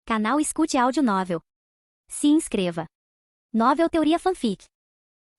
Canal Escute Áudio Novel. Se inscreva. Novel Teoria Fanfic.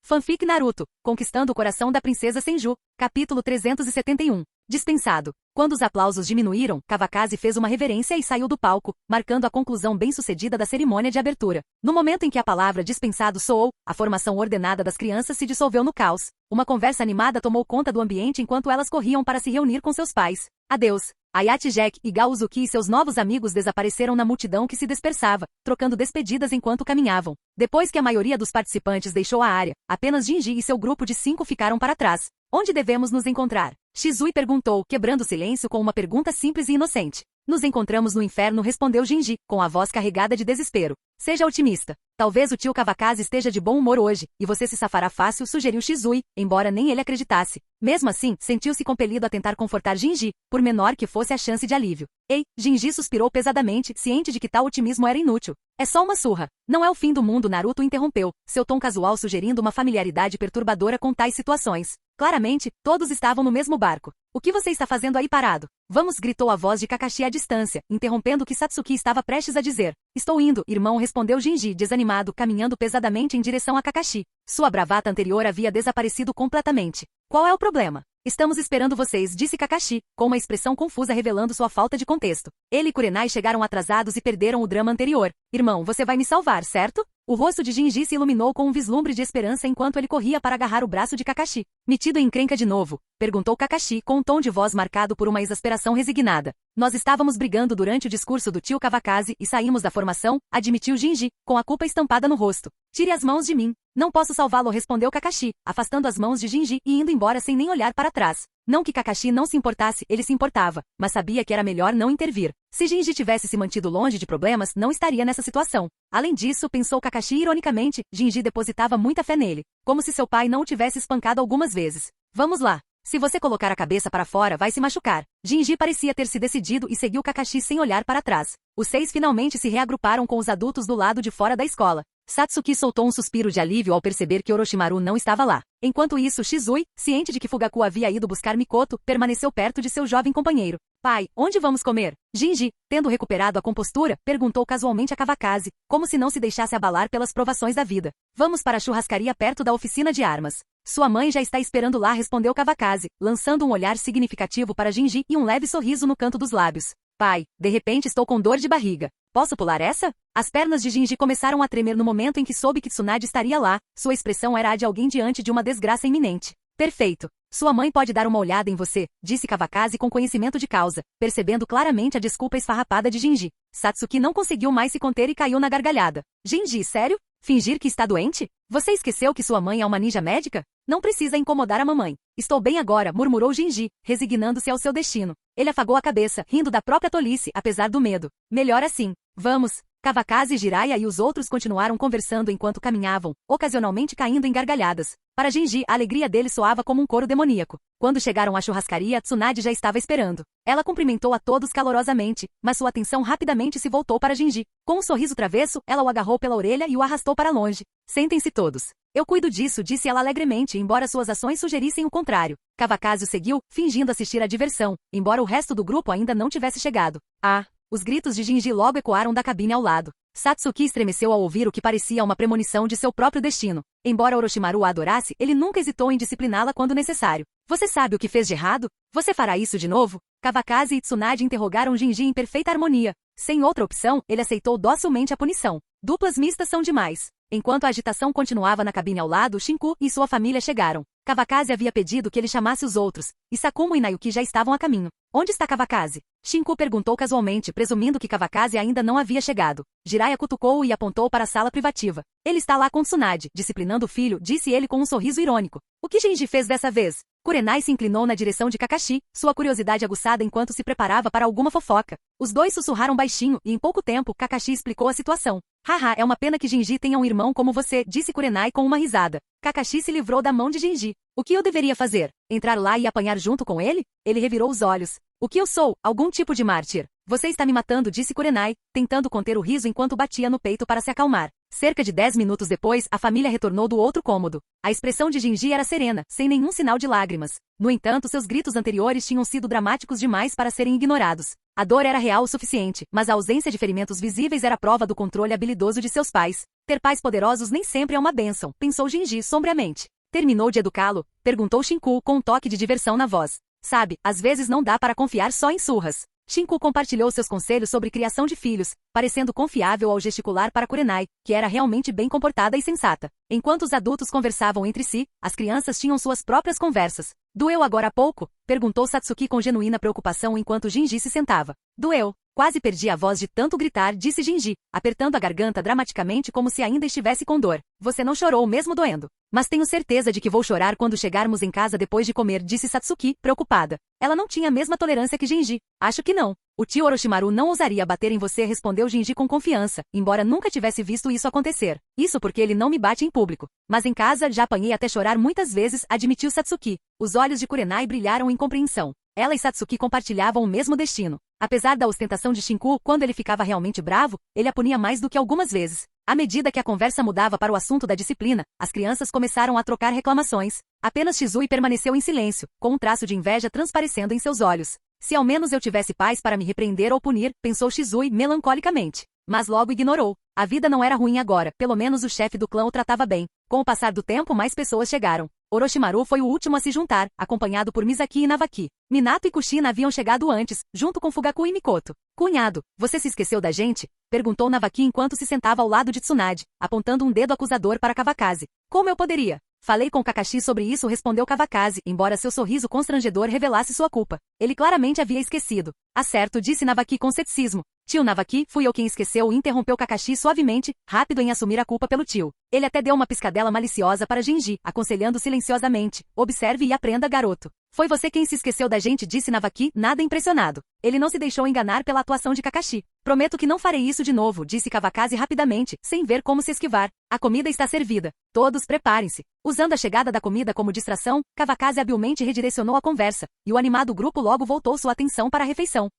Fanfic Naruto, Conquistando o Coração da Princesa Senju, capítulo 371. Dispensado. Quando os aplausos diminuíram, Kawakaze fez uma reverência e saiu do palco, marcando a conclusão bem-sucedida da cerimônia de abertura. No momento em que a palavra dispensado soou, a formação ordenada das crianças se dissolveu no caos. Uma conversa animada tomou conta do ambiente enquanto elas corriam para se reunir com seus pais. Adeus. Ayachi Jack e Gao Uzuki e seus novos amigos desapareceram na multidão que se dispersava, trocando despedidas enquanto caminhavam. Depois que a maioria dos participantes deixou a área, apenas Jinji e seu grupo de 5 ficaram para trás. Onde devemos nos encontrar? Shizui perguntou, quebrando o silêncio com uma pergunta simples e inocente. Nos encontramos no inferno, respondeu Jinji, com a voz carregada de desespero. Seja otimista. Talvez o tio Kawakaze esteja de bom humor hoje, e você se safará fácil, sugeriu Shizui, embora nem ele acreditasse. Mesmo assim, sentiu-se compelido a tentar confortar Jinji, por menor que fosse a chance de alívio. Ei, Jinji suspirou pesadamente, ciente de que tal otimismo era inútil. É só uma surra. Não é o fim do mundo, Naruto interrompeu, seu tom casual sugerindo uma familiaridade perturbadora com tais situações. Claramente, todos estavam no mesmo barco. O que você está fazendo aí parado? Vamos, gritou a voz de Kakashi à distância, interrompendo o que Satsuki estava prestes a dizer. Estou indo, irmão, respondeu Jinji, desanimado, caminhando pesadamente em direção a Kakashi. Sua bravata anterior havia desaparecido completamente. Qual é o problema? Estamos esperando vocês, disse Kakashi, com uma expressão confusa revelando sua falta de contexto. Ele e Kurenai chegaram atrasados e perderam o drama anterior. Irmão, você vai me salvar, certo? O rosto de Jinji se iluminou com um vislumbre de esperança enquanto ele corria para agarrar o braço de Kakashi. Metido em encrenca de novo? Perguntou Kakashi com um tom de voz marcado por uma exasperação resignada. Nós estávamos brigando durante o discurso do tio Kawakaze e saímos da formação, admitiu Jinji, com a culpa estampada no rosto. Tire as mãos de mim. Não posso salvá-lo, respondeu Kakashi, afastando as mãos de Jinji e indo embora sem nem olhar para trás. Não que Kakashi não se importasse, ele se importava, mas sabia que era melhor não intervir. Se Jinji tivesse se mantido longe de problemas, não estaria nessa situação. Além disso, pensou Kakashi ironicamente, Jinji depositava muita fé nele, como se seu pai não o tivesse espancado algumas vezes. Vamos lá. Se você colocar a cabeça para fora, vai se machucar. Jinji parecia ter se decidido e seguiu Kakashi sem olhar para trás. Os 6 finalmente se reagruparam com os adultos do lado de fora da escola. Satsuki soltou um suspiro de alívio ao perceber que Orochimaru não estava lá. Enquanto isso, Shizui, ciente de que Fugaku havia ido buscar Mikoto, permaneceu perto de seu jovem companheiro. Pai, onde vamos comer? Jinji, tendo recuperado a compostura, perguntou casualmente a Kawakaze, como se não se deixasse abalar pelas provações da vida. Vamos para a churrascaria perto da oficina de armas. Sua mãe já está esperando lá, respondeu Kawakaze, lançando um olhar significativo para Jinji e um leve sorriso no canto dos lábios. Pai, de repente estou com dor de barriga. Posso pular essa? As pernas de Jinji começaram a tremer no momento em que soube que Tsunade estaria lá. Sua expressão era a de alguém diante de uma desgraça iminente. Perfeito. Sua mãe pode dar uma olhada em você, disse Kawakaze com conhecimento de causa, percebendo claramente a desculpa esfarrapada de Jinji. Satsuki não conseguiu mais se conter e caiu na gargalhada. Jinji, sério? Fingir que está doente? Você esqueceu que sua mãe é uma ninja médica? Não precisa incomodar a mamãe. Estou bem agora, murmurou Jinji, resignando-se ao seu destino. Ele afagou a cabeça, rindo da própria tolice, apesar do medo. Melhor assim. Vamos. Kawakaze, Jiraiya e os outros continuaram conversando enquanto caminhavam, ocasionalmente caindo em gargalhadas. Para Jinji, a alegria dele soava como um coro demoníaco. Quando chegaram à churrascaria, Tsunade já estava esperando. Ela cumprimentou a todos calorosamente, mas sua atenção rapidamente se voltou para Jinji. Com um sorriso travesso, ela o agarrou pela orelha e o arrastou para longe. Sentem-se todos. Eu cuido disso, disse ela alegremente, embora suas ações sugerissem o contrário. Kawakaze o seguiu, fingindo assistir à diversão, embora o resto do grupo ainda não tivesse chegado. Ah! Os gritos de Jinji logo ecoaram da cabine ao lado. Satsuki estremeceu ao ouvir o que parecia uma premonição de seu próprio destino. Embora Orochimaru a adorasse, ele nunca hesitou em discipliná-la quando necessário. Você sabe o que fez de errado? Você fará isso de novo? Kawakaze e Tsunade interrogaram Jinji em perfeita harmonia. Sem outra opção, ele aceitou docilmente a punição. Duplas mistas são demais. Enquanto a agitação continuava na cabine ao lado, Shinku e sua família chegaram. Kawakaze havia pedido que ele chamasse os outros, e Sakumo e Nayuki já estavam a caminho. Onde está Kawakaze? Shinku perguntou casualmente, presumindo que Kawakaze ainda não havia chegado. Jiraiya cutucou-o e apontou para a sala privativa. Ele está lá com Tsunade, disciplinando o filho, disse ele com um sorriso irônico. O que Jinji fez dessa vez? Kurenai se inclinou na direção de Kakashi, sua curiosidade aguçada enquanto se preparava para alguma fofoca. Os dois sussurraram baixinho e em pouco tempo Kakashi explicou a situação. Haha, é uma pena que Jinji tenha um irmão como você, disse Kurenai com uma risada. Kakashi se livrou da mão de Jinji. O que eu deveria fazer? Entrar lá e apanhar junto com ele? Ele revirou os olhos. O que eu sou? Algum tipo de mártir. Você está me matando, disse Kurenai, tentando conter o riso enquanto batia no peito para se acalmar. Cerca de 10 minutos depois, a família retornou do outro cômodo. A expressão de Jinji era serena, sem nenhum sinal de lágrimas. No entanto, seus gritos anteriores tinham sido dramáticos demais para serem ignorados. A dor era real o suficiente, mas a ausência de ferimentos visíveis era prova do controle habilidoso de seus pais. Ter pais poderosos nem sempre é uma bênção, pensou Jinji sombriamente. Terminou de educá-lo? Perguntou Shinku com um toque de diversão na voz. Sabe, às vezes não dá para confiar só em surras. Shinku compartilhou seus conselhos sobre criação de filhos, parecendo confiável ao gesticular para Kurenai, que era realmente bem comportada e sensata. Enquanto os adultos conversavam entre si, as crianças tinham suas próprias conversas. Doeu agora há pouco? Perguntou Satsuki com genuína preocupação enquanto Jinji se sentava. Doeu. Quase perdi a voz de tanto gritar, disse Jinji, apertando a garganta dramaticamente como se ainda estivesse com dor. Você não chorou mesmo doendo. Mas tenho certeza de que vou chorar quando chegarmos em casa depois de comer, disse Satsuki, preocupada. Ela não tinha a mesma tolerância que Jinji. Acho que não. O tio Orochimaru não ousaria bater em você, respondeu Jinji com confiança, embora nunca tivesse visto isso acontecer. Isso porque ele não me bate em público. Mas em casa já apanhei até chorar muitas vezes, admitiu Satsuki. Os olhos de Kurenai brilharam em compreensão. Ela e Satsuki compartilhavam o mesmo destino. Apesar da ostentação de Shinku, quando ele ficava realmente bravo, ele a punia mais do que algumas vezes. À medida que a conversa mudava para o assunto da disciplina, as crianças começaram a trocar reclamações. Apenas Shizui permaneceu em silêncio, com um traço de inveja transparecendo em seus olhos. Se ao menos eu tivesse pais para me repreender ou punir, pensou Shizui melancolicamente. Mas logo ignorou. A vida não era ruim agora, pelo menos o chefe do clã o tratava bem. Com o passar do tempo, mais pessoas chegaram. Orochimaru foi o último a se juntar, acompanhado por Misaki e Navaki. Minato e Kushina haviam chegado antes, junto com Fugaku e Mikoto. Cunhado, você se esqueceu da gente? Perguntou Navaki enquanto se sentava ao lado de Tsunade, apontando um dedo acusador para Kawakaze. Como eu poderia? Falei com Kakashi sobre isso, respondeu Kawakaze, embora seu sorriso constrangedor revelasse sua culpa. Ele claramente havia esquecido. Acerto, disse Navaki com ceticismo. Tio Navaki, fui eu quem esqueceu, interrompeu Kakashi suavemente, rápido em assumir a culpa pelo tio. Ele até deu uma piscadela maliciosa para Jinji, aconselhando silenciosamente. Observe e aprenda, garoto. Foi você quem se esqueceu da gente, disse Navaki, nada impressionado. Ele não se deixou enganar pela atuação de Kakashi. Prometo que não farei isso de novo, disse Kawakaze rapidamente, sem ver como se esquivar. A comida está servida. Todos preparem-se. Usando a chegada da comida como distração, Kawakaze habilmente redirecionou a conversa, e o animado grupo logo voltou sua atenção para a refeição.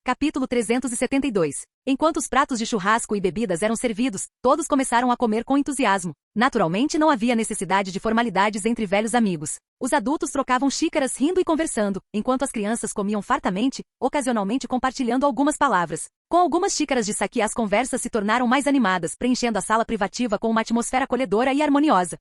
Capítulo 372. Enquanto os pratos de churrasco e bebidas eram servidos, todos começaram a comer com entusiasmo. Naturalmente não havia necessidade de formalidades entre velhos amigos. Os adultos trocavam xícaras rindo e conversando, enquanto as crianças comiam fartamente, ocasionalmente compartilhando algumas palavras. Com algumas xícaras de sake as conversas se tornaram mais animadas, preenchendo a sala privativa com uma atmosfera acolhedora e harmoniosa.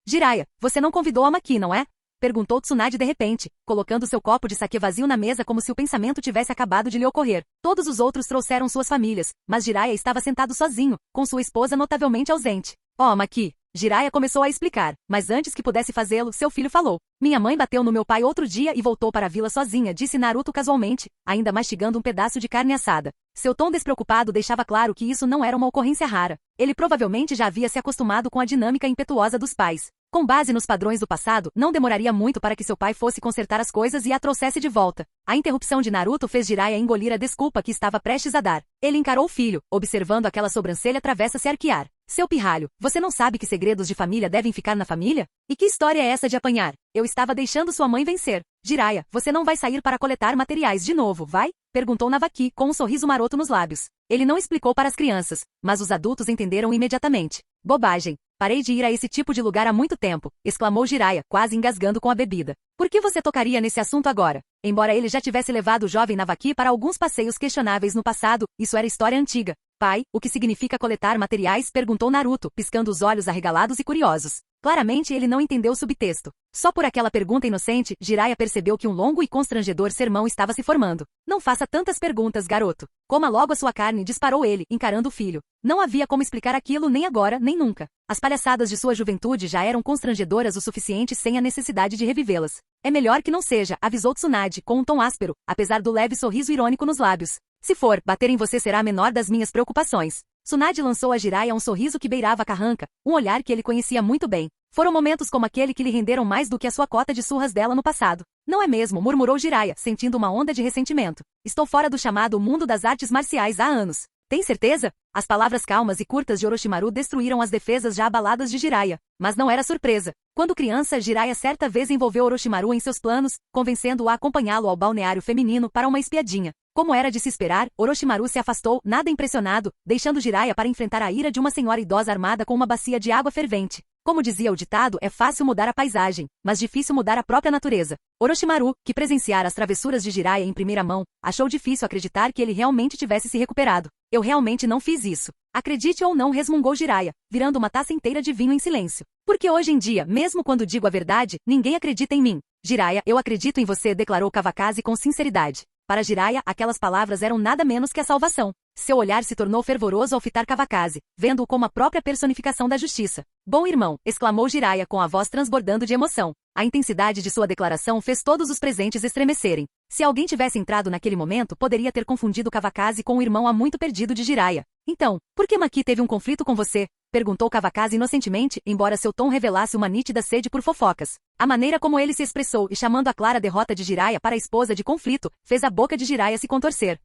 Jiraiya, você não convidou a Maki, não é? Perguntou Tsunade de repente, colocando seu copo de sake vazio na mesa como se o pensamento tivesse acabado de lhe ocorrer. Todos os outros trouxeram suas famílias, mas Jiraiya estava sentado sozinho, com sua esposa notavelmente ausente. Oh, Maki! Jiraiya começou a explicar, mas antes que pudesse fazê-lo, seu filho falou. Minha mãe bateu no meu pai outro dia e voltou para a vila sozinha, disse Naruto casualmente, ainda mastigando um pedaço de carne assada. Seu tom despreocupado deixava claro que isso não era uma ocorrência rara. Ele provavelmente já havia se acostumado com a dinâmica impetuosa dos pais. Com base nos padrões do passado, não demoraria muito para que seu pai fosse consertar as coisas e a trouxesse de volta. A interrupção de Naruto fez Jiraiya engolir a desculpa que estava prestes a dar. Ele encarou o filho, observando aquela sobrancelha travessa se arquear. Seu pirralho, você não sabe que segredos de família devem ficar na família? E que história é essa de apanhar? Eu estava deixando sua mãe vencer. Jiraiya, você não vai sair para coletar materiais de novo, vai? Perguntou Navaki, com um sorriso maroto nos lábios. Ele não explicou para as crianças, mas os adultos entenderam imediatamente. Bobagem. Parei de ir a esse tipo de lugar há muito tempo, exclamou Jiraiya, quase engasgando com a bebida. Por que você tocaria nesse assunto agora? Embora ele já tivesse levado o jovem Navaki para alguns passeios questionáveis no passado, isso era história antiga. Pai, o que significa coletar materiais? Perguntou Naruto, piscando os olhos arregalados e curiosos. Claramente ele não entendeu o subtexto. Só por aquela pergunta inocente, Jiraiya percebeu que um longo e constrangedor sermão estava se formando. Não faça tantas perguntas, garoto. Coma logo a sua carne, disparou ele, encarando o filho. Não havia como explicar aquilo nem agora, nem nunca. As palhaçadas de sua juventude já eram constrangedoras o suficiente sem a necessidade de revivê-las. É melhor que não seja, avisou Tsunade, com um tom áspero, apesar do leve sorriso irônico nos lábios. Se for, bater em você será a menor das minhas preocupações. Tsunade lançou a Jiraiya um sorriso que beirava a carranca, um olhar que ele conhecia muito bem. Foram momentos como aquele que lhe renderam mais do que a sua cota de surras dela no passado. Não é mesmo? Murmurou Jiraiya, sentindo uma onda de ressentimento. Estou fora do chamado mundo das artes marciais há anos. Tem certeza? As palavras calmas e curtas de Orochimaru destruíram as defesas já abaladas de Jiraiya. Mas não era surpresa. Quando criança, Jiraiya certa vez envolveu Orochimaru em seus planos, convencendo-o a acompanhá-lo ao balneário feminino para uma espiadinha. Como era de se esperar, Orochimaru se afastou, nada impressionado, deixando Jiraiya para enfrentar a ira de uma senhora idosa armada com uma bacia de água fervente. Como dizia o ditado, é fácil mudar a paisagem, mas difícil mudar a própria natureza. Orochimaru, que presenciara as travessuras de Jiraiya em primeira mão, achou difícil acreditar que ele realmente tivesse se recuperado. Eu realmente não fiz isso. Acredite ou não, resmungou Jiraiya, virando uma taça inteira de vinho em silêncio. Porque hoje em dia, mesmo quando digo a verdade, ninguém acredita em mim. Jiraiya, eu acredito em você, declarou Kawakaze com sinceridade. Para Jiraiya, aquelas palavras eram nada menos que a salvação. Seu olhar se tornou fervoroso ao fitar Kawakaze, vendo-o como a própria personificação da justiça. Bom irmão, exclamou Jiraiya com a voz transbordando de emoção. A intensidade de sua declaração fez todos os presentes estremecerem. Se alguém tivesse entrado naquele momento, poderia ter confundido Kawakaze com o irmão há muito perdido de Jiraiya. Então, por que Maki teve um conflito com você? Perguntou Kawakaze inocentemente, embora seu tom revelasse uma nítida sede por fofocas. A maneira como ele se expressou e chamando a clara derrota de Jiraiya para a esposa de conflito, fez a boca de Jiraiya se contorcer.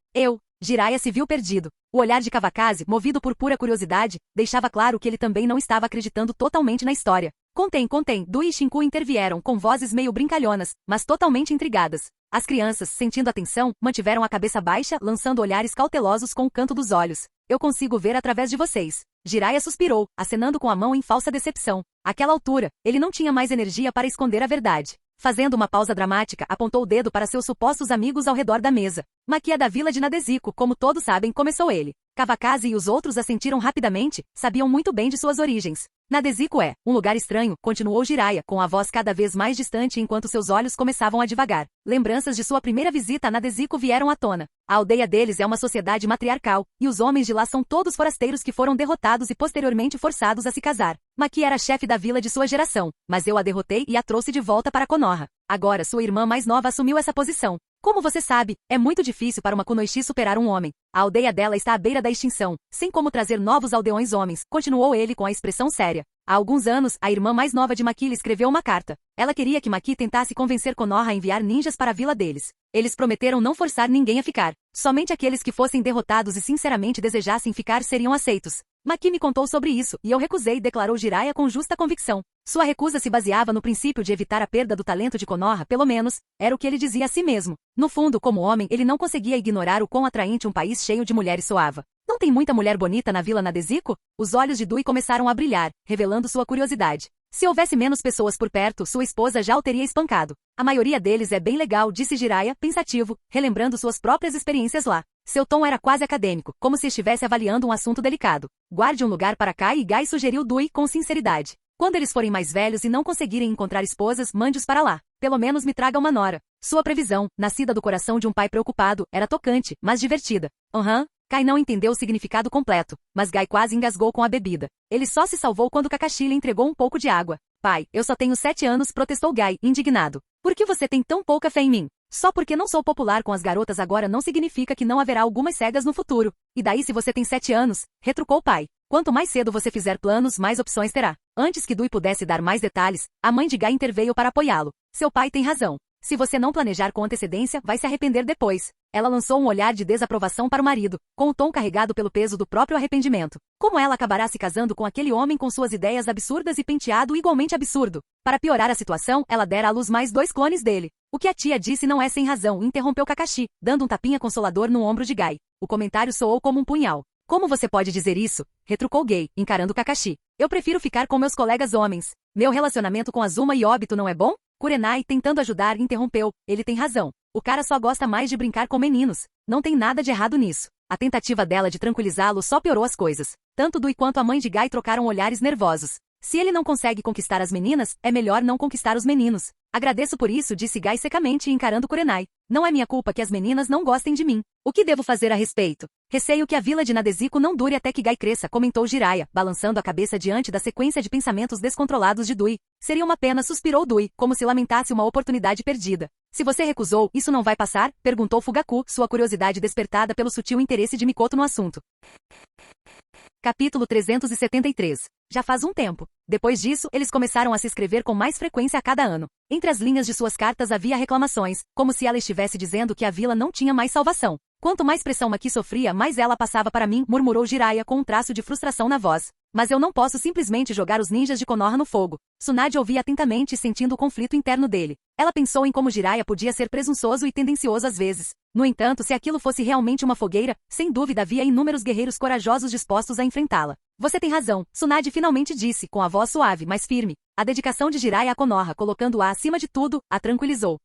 Jiraiya se viu perdido. O olhar de Kawakaze, movido por pura curiosidade, deixava claro que ele também não estava acreditando totalmente na história. Contém, Dui e Shinku intervieram com vozes meio brincalhonas, mas totalmente intrigadas. As crianças, sentindo a tensão, mantiveram a cabeça baixa, lançando olhares cautelosos com o canto dos olhos. Eu consigo ver através de vocês. Jiraiya suspirou, acenando com a mão em falsa decepção. Àquela altura, ele não tinha mais energia para esconder a verdade. Fazendo uma pausa dramática, apontou o dedo para seus supostos amigos ao redor da mesa. Maki é da vila de Nadesico, como todos sabem, começou ele. Kawakaze e os outros assentiram rapidamente, sabiam muito bem de suas origens. Nadesico é um lugar estranho, continuou Jiraiya, com a voz cada vez mais distante enquanto seus olhos começavam a divagar. Lembranças de sua primeira visita a Nadesico vieram à tona. A aldeia deles é uma sociedade matriarcal, e os homens de lá são todos forasteiros que foram derrotados e posteriormente forçados a se casar. Maki era chefe da vila de sua geração, mas eu a derrotei e a trouxe de volta para Konoha. Agora sua irmã mais nova assumiu essa posição. Como você sabe, é muito difícil para uma Kunoichi superar um homem. A aldeia dela está à beira da extinção, sem como trazer novos aldeões homens, continuou ele com a expressão séria. Há alguns anos, a irmã mais nova de Maki lhe escreveu uma carta. Ela queria que Maki tentasse convencer Konoha a enviar ninjas para a vila deles. Eles prometeram não forçar ninguém a ficar. Somente aqueles que fossem derrotados e sinceramente desejassem ficar seriam aceitos. Maki me contou sobre isso, e eu recusei, declarou Jiraiya com justa convicção. Sua recusa se baseava no princípio de evitar a perda do talento de Konoha, pelo menos, era o que ele dizia a si mesmo. No fundo, como homem, ele não conseguia ignorar o quão atraente um país cheio de mulheres soava. Não tem muita mulher bonita na vila Nadesico? Os olhos de Dui começaram a brilhar, revelando sua curiosidade. Se houvesse menos pessoas por perto, sua esposa já o teria espancado. A maioria deles é bem legal, disse Jiraiya, pensativo, relembrando suas próprias experiências lá. Seu tom era quase acadêmico, como se estivesse avaliando um assunto delicado. Guarde um lugar para Kai e Gai, sugeriu Dui com sinceridade. Quando eles forem mais velhos e não conseguirem encontrar esposas, mande-os para lá. Pelo menos me traga uma nora. Sua previsão, nascida do coração de um pai preocupado, era tocante, mas divertida. Kai não entendeu o significado completo, mas Gai quase engasgou com a bebida. Ele só se salvou quando Kakashi lhe entregou um pouco de água. Pai, eu só tenho 7 anos, protestou Gai, indignado. Por que você tem tão pouca fé em mim? Só porque não sou popular com as garotas agora não significa que não haverá algumas cegas no futuro. E daí se você tem 7 anos? Retrucou o pai. Quanto mais cedo você fizer planos, mais opções terá. Antes que Dui pudesse dar mais detalhes, a mãe de Gai interveio para apoiá-lo. Seu pai tem razão. Se você não planejar com antecedência, vai se arrepender depois. Ela lançou um olhar de desaprovação para o marido, com o tom carregado pelo peso do próprio arrependimento. Como ela acabará se casando com aquele homem com suas ideias absurdas e penteado igualmente absurdo? Para piorar a situação, ela dera à luz mais 2 clones dele. O que a tia disse não é sem razão, interrompeu Kakashi, dando um tapinha consolador no ombro de Gai. O comentário soou como um punhal. Como você pode dizer isso? Retrucou Gai, encarando Kakashi. Eu prefiro ficar com meus colegas homens. Meu relacionamento com Azuma e Obito não é bom? Kurenai, tentando ajudar, interrompeu. Ele tem razão. O cara só gosta mais de brincar com meninos. Não tem nada de errado nisso. A tentativa dela de tranquilizá-lo só piorou as coisas. Tanto Dui quanto a mãe de Gai trocaram olhares nervosos. Se ele não consegue conquistar as meninas, é melhor não conquistar os meninos. Agradeço por isso, disse Gai secamente, encarando Kurenai. Não é minha culpa que as meninas não gostem de mim. O que devo fazer a respeito? Receio que a vila de Nadesico não dure até que Gai cresça, comentou Jiraiya, balançando a cabeça diante da sequência de pensamentos descontrolados de Dui. Seria uma pena, suspirou Dui, como se lamentasse uma oportunidade perdida. Se você recusou, isso não vai passar? Perguntou Fugaku, sua curiosidade despertada pelo sutil interesse de Mikoto no assunto. Capítulo 373. Já faz um tempo. Depois disso, eles começaram a se escrever com mais frequência a cada ano. Entre as linhas de suas cartas havia reclamações, como se ela estivesse dizendo que a vila não tinha mais salvação. Quanto mais pressão Maki sofria, mais ela passava para mim, murmurou Jiraiya com um traço de frustração na voz. Mas eu não posso simplesmente jogar os ninjas de Konoha no fogo. Tsunade ouvia atentamente, sentindo o conflito interno dele. Ela pensou em como Jiraiya podia ser presunçoso e tendencioso às vezes. No entanto, se aquilo fosse realmente uma fogueira, sem dúvida havia inúmeros guerreiros corajosos dispostos a enfrentá-la. Você tem razão, Tsunade finalmente disse, com a voz suave, mas firme. A dedicação de Jiraiya a Konoha, colocando-a acima de tudo, a tranquilizou.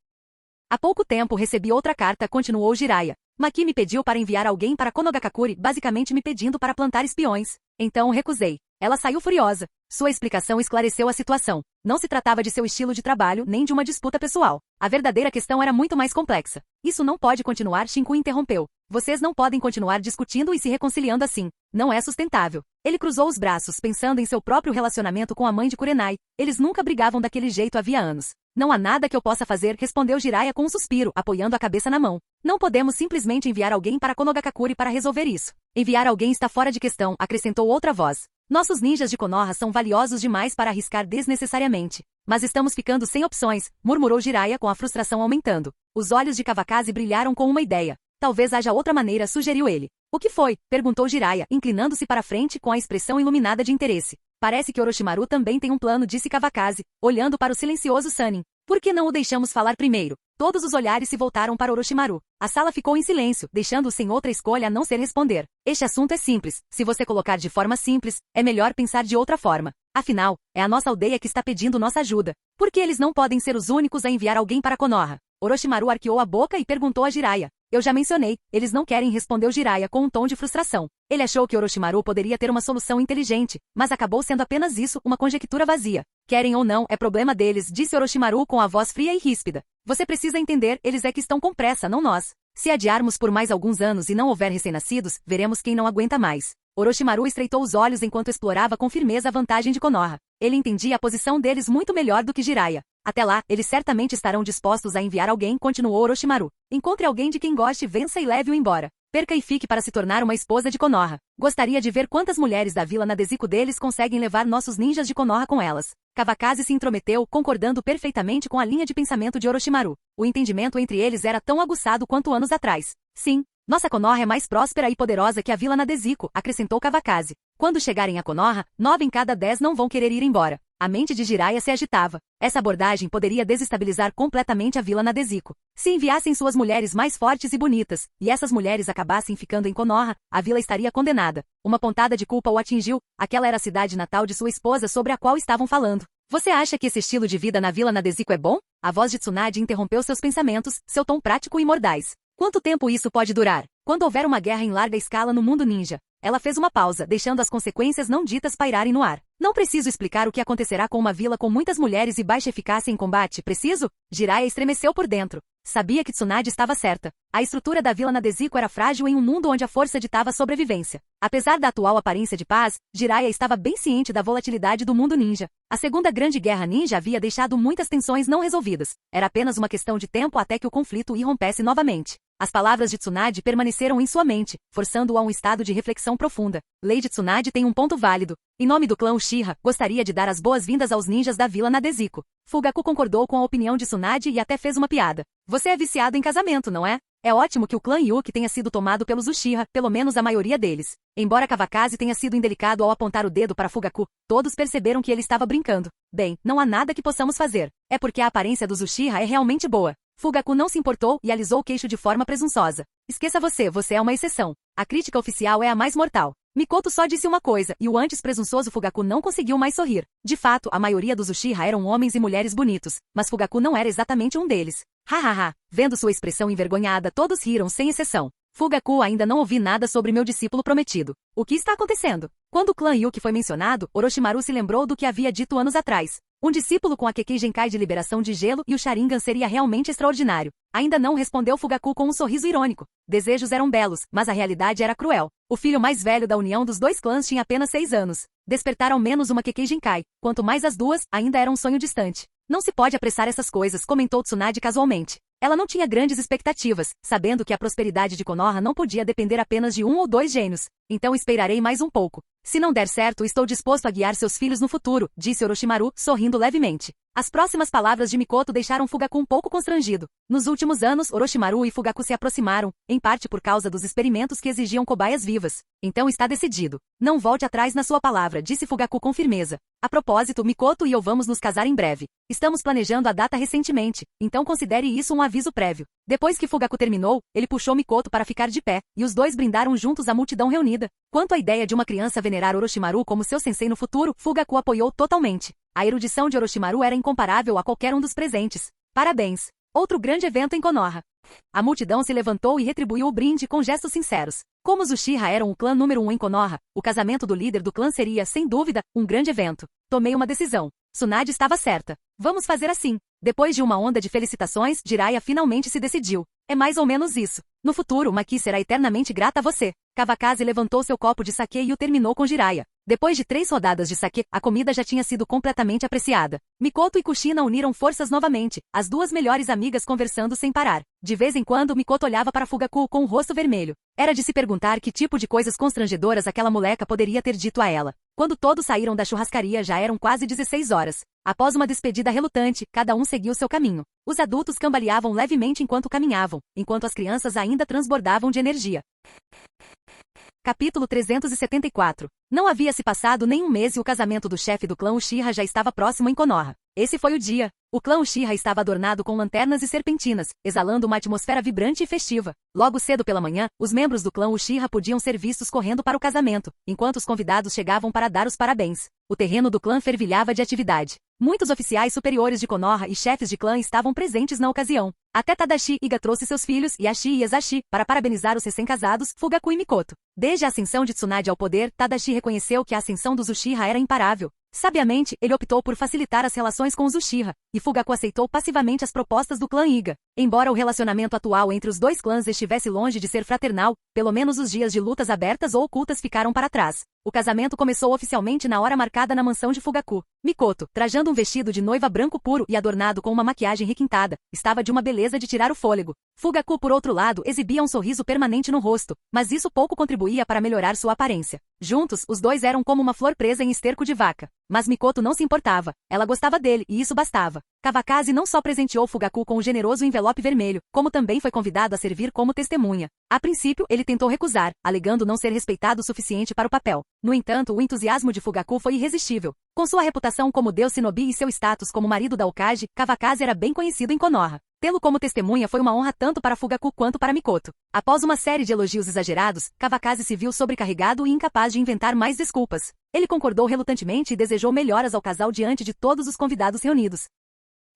Há pouco tempo recebi outra carta, continuou Jiraiya. Maki me pediu para enviar alguém para Konogakakure, basicamente me pedindo para plantar espiões. Então recusei. Ela saiu furiosa. Sua explicação esclareceu a situação. Não se tratava de seu estilo de trabalho, nem de uma disputa pessoal. A verdadeira questão era muito mais complexa. Isso não pode continuar, Shinku interrompeu. Vocês não podem continuar discutindo e se reconciliando assim. Não é sustentável. Ele cruzou os braços, pensando em seu próprio relacionamento com a mãe de Kurenai. Eles nunca brigavam daquele jeito havia anos. Não há nada que eu possa fazer, respondeu Jiraiya com um suspiro, apoiando a cabeça na mão. Não podemos simplesmente enviar alguém para Konogakakure para resolver isso. Enviar alguém está fora de questão, acrescentou outra voz. Nossos ninjas de Konoha são valiosos demais para arriscar desnecessariamente. Mas estamos ficando sem opções, murmurou Jiraiya com a frustração aumentando. Os olhos de Kawakaze brilharam com uma ideia. Talvez haja outra maneira, sugeriu ele. O que foi? Perguntou Jiraiya, inclinando-se para frente com a expressão iluminada de interesse. Parece que Orochimaru também tem um plano, disse Kawakaze, olhando para o silencioso Sannin. Por que não o deixamos falar primeiro? Todos os olhares se voltaram para Orochimaru. A sala ficou em silêncio, deixando-o sem outra escolha a não ser responder. Este assunto é simples. Se você colocar de forma simples, é melhor pensar de outra forma. Afinal, é a nossa aldeia que está pedindo nossa ajuda. Por que eles não podem ser os únicos a enviar alguém para Konoha? Orochimaru arqueou a boca e perguntou a Jiraiya. Eu já mencionei, eles não querem, respondeu Jiraiya com um tom de frustração. Ele achou que Orochimaru poderia ter uma solução inteligente, mas acabou sendo apenas isso, uma conjectura vazia. Querem ou não, é problema deles, disse Orochimaru com a voz fria e ríspida. Você precisa entender, eles é que estão com pressa, não nós. Se adiarmos por mais alguns anos e não houver recém-nascidos, veremos quem não aguenta mais. Orochimaru estreitou os olhos enquanto explorava com firmeza a vantagem de Konoha. Ele entendia a posição deles muito melhor do que Jiraiya. Até lá, eles certamente estarão dispostos a enviar alguém, continuou Orochimaru. Encontre alguém de quem goste, vença e leve-o embora. Perca e fique para se tornar uma esposa de Konoha. Gostaria de ver quantas mulheres da vila Nadesico deles conseguem levar nossos ninjas de Konoha com elas. Kawakaze se intrometeu, concordando perfeitamente com a linha de pensamento de Orochimaru. O entendimento entre eles era tão aguçado quanto anos atrás. Sim, nossa Konoha é mais próspera e poderosa que a vila Nadesico, acrescentou Kawakaze. Quando chegarem a Konoha, 9 em cada 10 não vão querer ir embora. A mente de Jiraiya se agitava. Essa abordagem poderia desestabilizar completamente a vila Nadesico. Se enviassem suas mulheres mais fortes e bonitas, e essas mulheres acabassem ficando em Konoha, a vila estaria condenada. Uma pontada de culpa o atingiu, aquela era a cidade natal de sua esposa sobre a qual estavam falando. Você acha que esse estilo de vida na vila Nadesico é bom? A voz de Tsunade interrompeu seus pensamentos, seu tom prático e mordaz. Quanto tempo isso pode durar? Quando houver uma guerra em larga escala no mundo ninja. Ela fez uma pausa, deixando as consequências não ditas pairarem no ar. Não preciso explicar o que acontecerá com uma vila com muitas mulheres e baixa eficácia em combate, preciso? Jiraiya estremeceu por dentro. Sabia que Tsunade estava certa. A estrutura da vila Nadesico era frágil em um mundo onde a força ditava a sobrevivência. Apesar da atual aparência de paz, Jiraiya estava bem ciente da volatilidade do mundo ninja. A Segunda Grande Guerra Ninja havia deixado muitas tensões não resolvidas. Era apenas uma questão de tempo até que o conflito irrompesse novamente. As palavras de Tsunade permaneceram em sua mente, forçando-o a um estado de reflexão profunda. Lady Tsunade tem um ponto válido. Em nome do clã Uchiha, gostaria de dar as boas-vindas aos ninjas da vila Nadesico. Fugaku concordou com a opinião de Tsunade e até fez uma piada. Você é viciado em casamento, não é? É ótimo que o clã Yuki tenha sido tomado pelos Uchiha, pelo menos a maioria deles. Embora Kawakaze tenha sido indelicado ao apontar o dedo para Fugaku, todos perceberam que ele estava brincando. Bem, não há nada que possamos fazer. É porque a aparência dos Uchiha é realmente boa. Fugaku não se importou e alisou o queixo de forma presunçosa. Esqueça você é uma exceção. A crítica oficial é a mais mortal. Mikoto só disse uma coisa, e o antes presunçoso Fugaku não conseguiu mais sorrir. De fato, a maioria dos Uchiha eram homens e mulheres bonitos, mas Fugaku não era exatamente um deles. Hahaha. Vendo sua expressão envergonhada, todos riram sem exceção. Fugaku, ainda não ouvi nada sobre meu discípulo prometido. O que está acontecendo? Quando o clã Yuki foi mencionado, Orochimaru se lembrou do que havia dito anos atrás. Um discípulo com a Kekkei Genkai de liberação de gelo e o Sharingan seria realmente extraordinário. Ainda não, respondeu Fugaku com um sorriso irônico. Desejos eram belos, mas a realidade era cruel. O filho mais velho da união dos dois clãs tinha apenas 6 anos. Despertar ao menos uma Kekkei Genkai. Quanto mais as duas, ainda era um sonho distante. Não se pode apressar essas coisas, comentou Tsunade casualmente. Ela não tinha grandes expectativas, sabendo que a prosperidade de Konoha não podia depender apenas de 1 ou 2 gênios. Então esperarei mais um pouco. Se não der certo, estou disposto a guiar seus filhos no futuro, disse Orochimaru, sorrindo levemente. As próximas palavras de Mikoto deixaram Fugaku um pouco constrangido. Nos últimos anos, Orochimaru e Fugaku se aproximaram, em parte por causa dos experimentos que exigiam cobaias vivas. Então está decidido. Não volte atrás na sua palavra, disse Fugaku com firmeza. A propósito, Mikoto e eu vamos nos casar em breve. Estamos planejando a data recentemente, então considere isso um aviso prévio. Depois que Fugaku terminou, ele puxou Mikoto para ficar de pé, e os dois brindaram juntos à multidão reunida. Quanto à ideia de uma criança venerar Orochimaru como seu sensei no futuro, Fugaku apoiou totalmente. A erudição de Orochimaru era incomparável a qualquer um dos presentes. Parabéns! Outro grande evento em Konoha. A multidão se levantou e retribuiu o brinde com gestos sinceros. Como os Uchiha eram o clã número 1 em Konoha, o casamento do líder do clã seria, sem dúvida, um grande evento. Tomei uma decisão. Tsunade estava certa. Vamos fazer assim. Depois de uma onda de felicitações, Jiraiya finalmente se decidiu. É mais ou menos isso. No futuro, Maki será eternamente grata a você. Kawakaze levantou seu copo de saquê e o terminou com Jiraiya. Depois de 3 rodadas de saquê, a comida já tinha sido completamente apreciada. Mikoto e Kushina uniram forças novamente, as duas melhores amigas conversando sem parar. De vez em quando, Mikoto olhava para Fugaku com o rosto vermelho. Era de se perguntar que tipo de coisas constrangedoras aquela moleca poderia ter dito a ela. Quando todos saíram da churrascaria já eram quase 16 horas. Após uma despedida relutante, cada um seguiu seu caminho. Os adultos cambaleavam levemente enquanto caminhavam, enquanto as crianças ainda transbordavam de energia. Capítulo 374. Não havia se passado nem um mês e o casamento do chefe do clã Uchiha já estava próximo em Konoha. Esse foi o dia. O clã Uchiha estava adornado com lanternas e serpentinas, exalando uma atmosfera vibrante e festiva. Logo cedo pela manhã, os membros do clã Uchiha podiam ser vistos correndo para o casamento, enquanto os convidados chegavam para dar os parabéns. O terreno do clã fervilhava de atividade. Muitos oficiais superiores de Konoha e chefes de clã estavam presentes na ocasião. Até Tadashi Iga trouxe seus filhos, Yashi e Ezashi, para parabenizar os recém-casados, Fugaku e Mikoto. Desde a ascensão de Tsunade ao poder, Tadashi reconheceu que a ascensão dos Uchiha era imparável. Sabiamente, ele optou por facilitar as relações com os Uchiha, e Fugaku aceitou passivamente as propostas do clã Iga. Embora o relacionamento atual entre os dois clãs estivesse longe de ser fraternal, pelo menos os dias de lutas abertas ou ocultas ficaram para trás. O casamento começou oficialmente na hora marcada na mansão de Fugaku. Mikoto, trajando um vestido de noiva branco puro e adornado com uma maquiagem requintada, estava de uma beleza de tirar o fôlego. Fugaku, por outro lado, exibia um sorriso permanente no rosto, mas isso pouco contribuía para melhorar sua aparência. Juntos, os dois eram como uma flor presa em esterco de vaca. Mas Mikoto não se importava. Ela gostava dele, e isso bastava. Kawakaze não só presenteou Fugaku com o generoso envelope vermelho, como também foi convidado a servir como testemunha. A princípio, ele tentou recusar, alegando não ser respeitado o suficiente para o papel. No entanto, o entusiasmo de Fugaku foi irresistível. Com sua reputação como deus shinobi e seu status como marido da Hokage, Kawakaze era bem conhecido em Konoha. Tê-lo como testemunha foi uma honra tanto para Fugaku quanto para Mikoto. Após uma série de elogios exagerados, Kawakaze se viu sobrecarregado e incapaz de inventar mais desculpas. Ele concordou relutantemente e desejou melhoras ao casal diante de todos os convidados reunidos.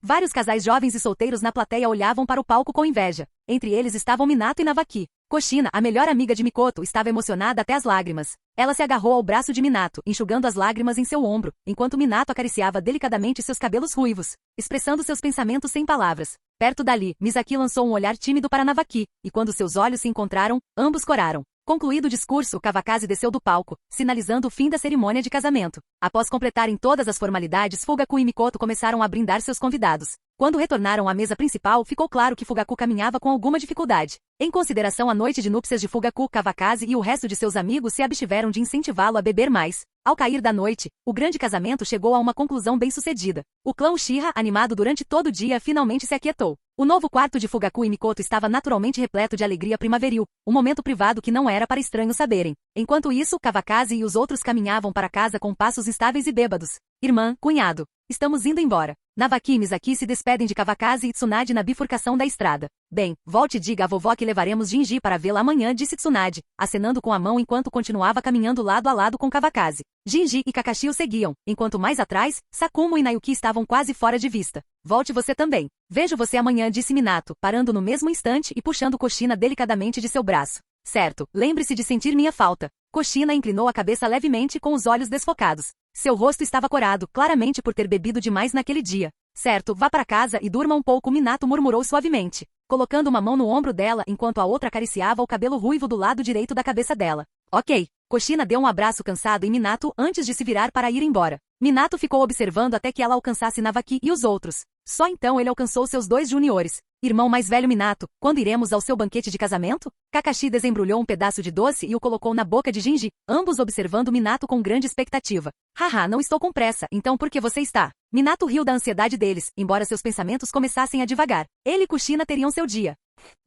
Vários casais jovens e solteiros na plateia olhavam para o palco com inveja. Entre eles estavam Minato e Navaki. Kushina, a melhor amiga de Mikoto, estava emocionada até as lágrimas. Ela se agarrou ao braço de Minato, enxugando as lágrimas em seu ombro, enquanto Minato acariciava delicadamente seus cabelos ruivos, expressando seus pensamentos sem palavras. Perto dali, Misaki lançou um olhar tímido para Navaki, e quando seus olhos se encontraram, ambos coraram. Concluído o discurso, Kawakaze desceu do palco, sinalizando o fim da cerimônia de casamento. Após completarem todas as formalidades, Fugaku e Mikoto começaram a brindar seus convidados. Quando retornaram à mesa principal, ficou claro que Fugaku caminhava com alguma dificuldade. Em consideração à noite de núpcias de Fugaku, Kawakaze e o resto de seus amigos se abstiveram de incentivá-lo a beber mais. Ao cair da noite, o grande casamento chegou a uma conclusão bem-sucedida. O clã Uchiha, animado durante todo o dia, finalmente se aquietou. O novo quarto de Fugaku e Mikoto estava naturalmente repleto de alegria primaveril, um momento privado que não era para estranhos saberem. Enquanto isso, Kawakaze e os outros caminhavam para casa com passos instáveis e bêbados. Irmã, cunhado, estamos indo embora. Navaki e Misaki se despedem de Kawakaze e Tsunade na bifurcação da estrada. Bem, volte e diga à vovó que levaremos Jinji para vê-la amanhã, disse Tsunade, acenando com a mão enquanto continuava caminhando lado a lado com Kawakaze. Jinji e Kakashi o seguiam, enquanto mais atrás, Sakumo e Nayuki estavam quase fora de vista. Volte você também. Vejo você amanhã, disse Minato, parando no mesmo instante e puxando Kushina delicadamente de seu braço. Certo, lembre-se de sentir minha falta. Kushina inclinou a cabeça levemente com os olhos desfocados. Seu rosto estava corado, claramente por ter bebido demais naquele dia. Certo, vá para casa e durma um pouco, Minato murmurou suavemente, colocando uma mão no ombro dela enquanto a outra acariciava o cabelo ruivo do lado direito da cabeça dela. Ok. Kushina deu um abraço cansado em Minato antes de se virar para ir embora. Minato ficou observando até que ela alcançasse Navaki e os outros. Só então ele alcançou seus 2 juniores. Irmão mais velho Minato, quando iremos ao seu banquete de casamento? Kakashi desembrulhou um pedaço de doce e o colocou na boca de Jinji, ambos observando Minato com grande expectativa. Haha, não estou com pressa, então por que você está? Minato riu da ansiedade deles, embora seus pensamentos começassem a divagar. Ele e Kushina teriam seu dia.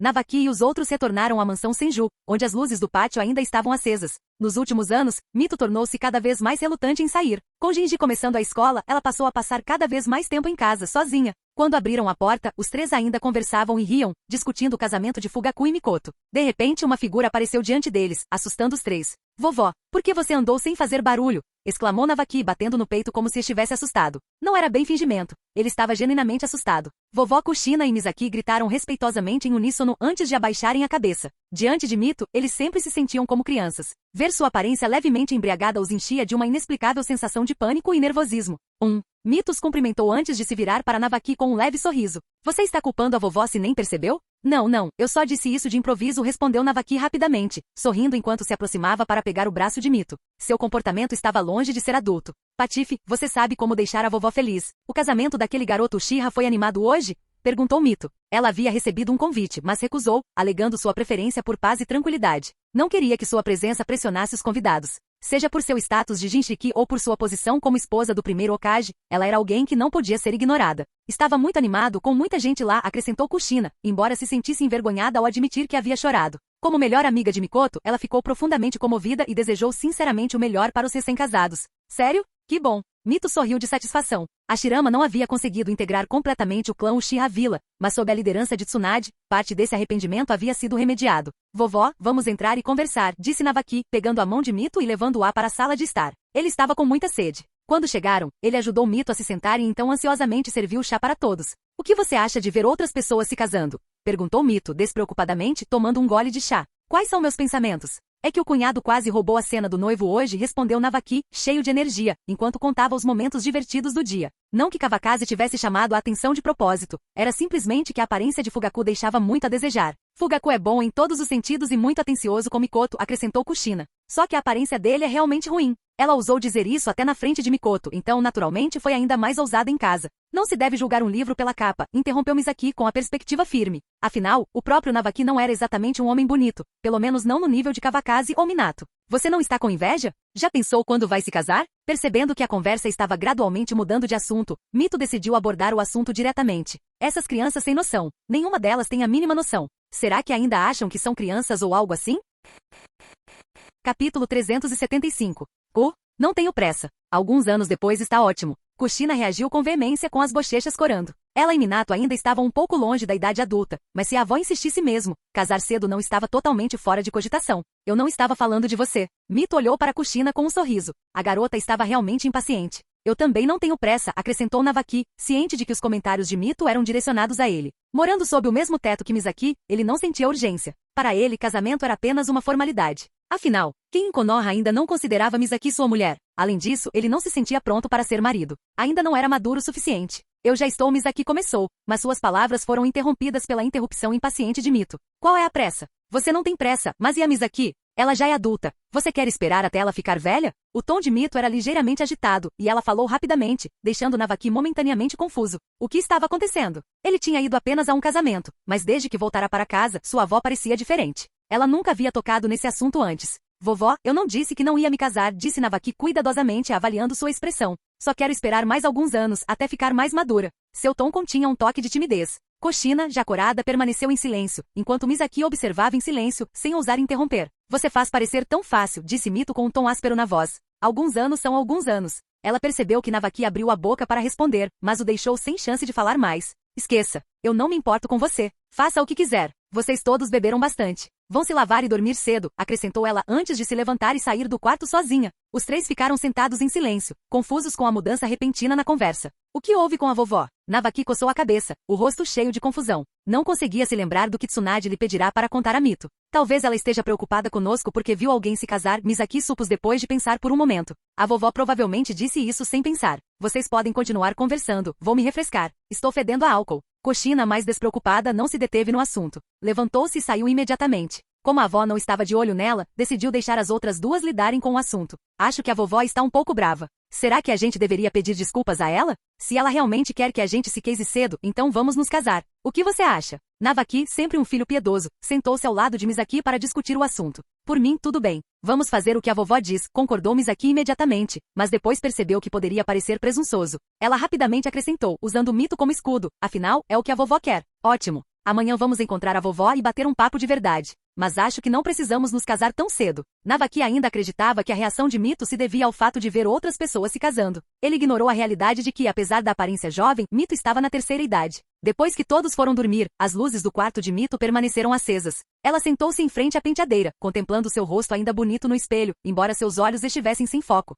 Navaki e os outros retornaram à mansão Senju, onde as luzes do pátio ainda estavam acesas. Nos últimos anos, Mito tornou-se cada vez mais relutante em sair. Com Jinji começando a escola, ela passou a passar cada vez mais tempo em casa, sozinha. Quando abriram a porta, os 3 ainda conversavam e riam, discutindo o casamento de Fugaku e Mikoto. De repente, uma figura apareceu diante deles, assustando os 3. Vovó, por que você andou sem fazer barulho? Exclamou Navaki, batendo no peito como se estivesse assustado. Não era bem fingimento. Ele estava genuinamente assustado. Vovó Kushina e Misaki gritaram respeitosamente em uníssono antes de abaixarem a cabeça. Diante de Mito, eles sempre se sentiam como crianças. Ver sua aparência levemente embriagada os enchia de uma inexplicável sensação de pânico e nervosismo. Mito os cumprimentou antes de se virar para Navaki com um leve sorriso. Você está culpando a vovó se nem percebeu? Não, eu só disse isso de improviso, respondeu Navaki rapidamente, sorrindo enquanto se aproximava para pegar o braço de Mito. Seu comportamento estava longe de ser adulto. Patife, você sabe como deixar a vovó feliz. O casamento daquele garoto Uchiha foi animado hoje? Perguntou Mito. Ela havia recebido um convite, mas recusou, alegando sua preferência por paz e tranquilidade. Não queria que sua presença pressionasse os convidados. Seja por seu status de Jinchiki ou por sua posição como esposa do primeiro Hokage, ela era alguém que não podia ser ignorada. Estava muito animado com muita gente lá, acrescentou Kushina, embora se sentisse envergonhada ao admitir que havia chorado. Como melhor amiga de Mikoto, ela ficou profundamente comovida e desejou sinceramente o melhor para os recém-casados. Sério? Que bom! Mito sorriu de satisfação. A Shirama não havia conseguido integrar completamente o clã Uchiha à vila, mas sob a liderança de Tsunade, parte desse arrependimento havia sido remediado. Vovó, vamos entrar e conversar, disse Navaki, pegando a mão de Mito e levando-a para a sala de estar. Ele estava com muita sede. Quando chegaram, ele ajudou Mito a se sentar e então ansiosamente serviu chá para todos. O que você acha de ver outras pessoas se casando? Perguntou Mito, despreocupadamente, tomando um gole de chá. Quais são meus pensamentos? É que o cunhado quase roubou a cena do noivo hoje, respondeu Navaki, cheio de energia, enquanto contava os momentos divertidos do dia. Não que Kawakaze tivesse chamado a atenção de propósito, era simplesmente que a aparência de Fugaku deixava muito a desejar. Fugaku é bom em todos os sentidos e muito atencioso com Mikoto, acrescentou Kushina. Só que a aparência dele é realmente ruim. Ela ousou dizer isso até na frente de Mikoto, então naturalmente foi ainda mais ousada em casa. Não se deve julgar um livro pela capa, interrompeu Misaki com a perspectiva firme. Afinal, o próprio Navaki não era exatamente um homem bonito, pelo menos não no nível de Kawakaze ou Minato. Você não está com inveja? Já pensou quando vai se casar? Percebendo que a conversa estava gradualmente mudando de assunto, Mito decidiu abordar o assunto diretamente. Essas crianças sem noção, nenhuma delas tem a mínima noção. Será que ainda acham que são crianças ou algo assim? Capítulo 375. Não tenho pressa. Alguns anos depois está ótimo. Kushina reagiu com veemência com as bochechas corando. Ela e Minato ainda estavam um pouco longe da idade adulta, mas se a avó insistisse mesmo, casar cedo não estava totalmente fora de cogitação. Eu não estava falando de você. Mito olhou para Kushina com um sorriso. A garota estava realmente impaciente. Eu também não tenho pressa, acrescentou Navaki, ciente de que os comentários de Mito eram direcionados a ele. Morando sob o mesmo teto que Misaki, ele não sentia urgência. Para ele, casamento era apenas uma formalidade. Afinal, quem em Konoha ainda não considerava Misaki sua mulher? Além disso, ele não se sentia pronto para ser marido. Ainda não era maduro o suficiente. Eu já estou, Misaki começou, mas suas palavras foram interrompidas pela interrupção impaciente de Mito. Qual é a pressa? Você não tem pressa, mas e a Misaki? Ela já é adulta. Você quer esperar até ela ficar velha? O tom de Mito era ligeiramente agitado, e ela falou rapidamente, deixando Navaki momentaneamente confuso. O que estava acontecendo? Ele tinha ido apenas a um casamento, mas desde que voltara para casa, sua avó parecia diferente. Ela nunca havia tocado nesse assunto antes. Vovó, eu não disse que não ia me casar, disse Navaki cuidadosamente avaliando sua expressão. Só quero esperar mais alguns anos, até ficar mais madura. Seu tom continha um toque de timidez. Kushina, já corada, permaneceu em silêncio, enquanto Misaki observava em silêncio, sem ousar interromper. Você faz parecer tão fácil, disse Mito com um tom áspero na voz. Alguns anos são alguns anos. Ela percebeu que Navaki abriu a boca para responder, mas o deixou sem chance de falar mais. Esqueça. Eu não me importo com você. Faça o que quiser. Vocês todos beberam bastante. Vão se lavar e dormir cedo, acrescentou ela antes de se levantar e sair do quarto sozinha. Os 3 ficaram sentados em silêncio, confusos com a mudança repentina na conversa. O que houve com a vovó? Navaki coçou a cabeça, o rosto cheio de confusão. Não conseguia se lembrar do que Tsunade lhe pedirá para contar a Mito. Talvez ela esteja preocupada conosco porque viu alguém se casar, Misaki supôs depois de pensar por um momento. A vovó provavelmente disse isso sem pensar. Vocês podem continuar conversando, vou me refrescar. Estou fedendo a álcool. Kushina, mais despreocupada, não se deteve no assunto. Levantou-se e saiu imediatamente. Como a avó não estava de olho nela, decidiu deixar as outras duas lidarem com o assunto. Acho que a vovó está um pouco brava. Será que a gente deveria pedir desculpas a ela? Se ela realmente quer que a gente se case cedo, então vamos nos casar. O que você acha? Navaki, sempre um filho piedoso, sentou-se ao lado de Misaki para discutir o assunto. Por mim, tudo bem. Vamos fazer o que a vovó diz, concordou Misaki imediatamente, mas depois percebeu que poderia parecer presunçoso. Ela rapidamente acrescentou, usando o mito como escudo. Afinal, é o que a vovó quer. Ótimo. Amanhã vamos encontrar a vovó e bater um papo de verdade. Mas acho que não precisamos nos casar tão cedo. Navaki ainda acreditava que a reação de Mito se devia ao fato de ver outras pessoas se casando. Ele ignorou a realidade de que, apesar da aparência jovem, Mito estava na terceira idade. Depois que todos foram dormir, as luzes do quarto de Mito permaneceram acesas. Ela sentou-se em frente à penteadeira, contemplando seu rosto ainda bonito no espelho, embora seus olhos estivessem sem foco.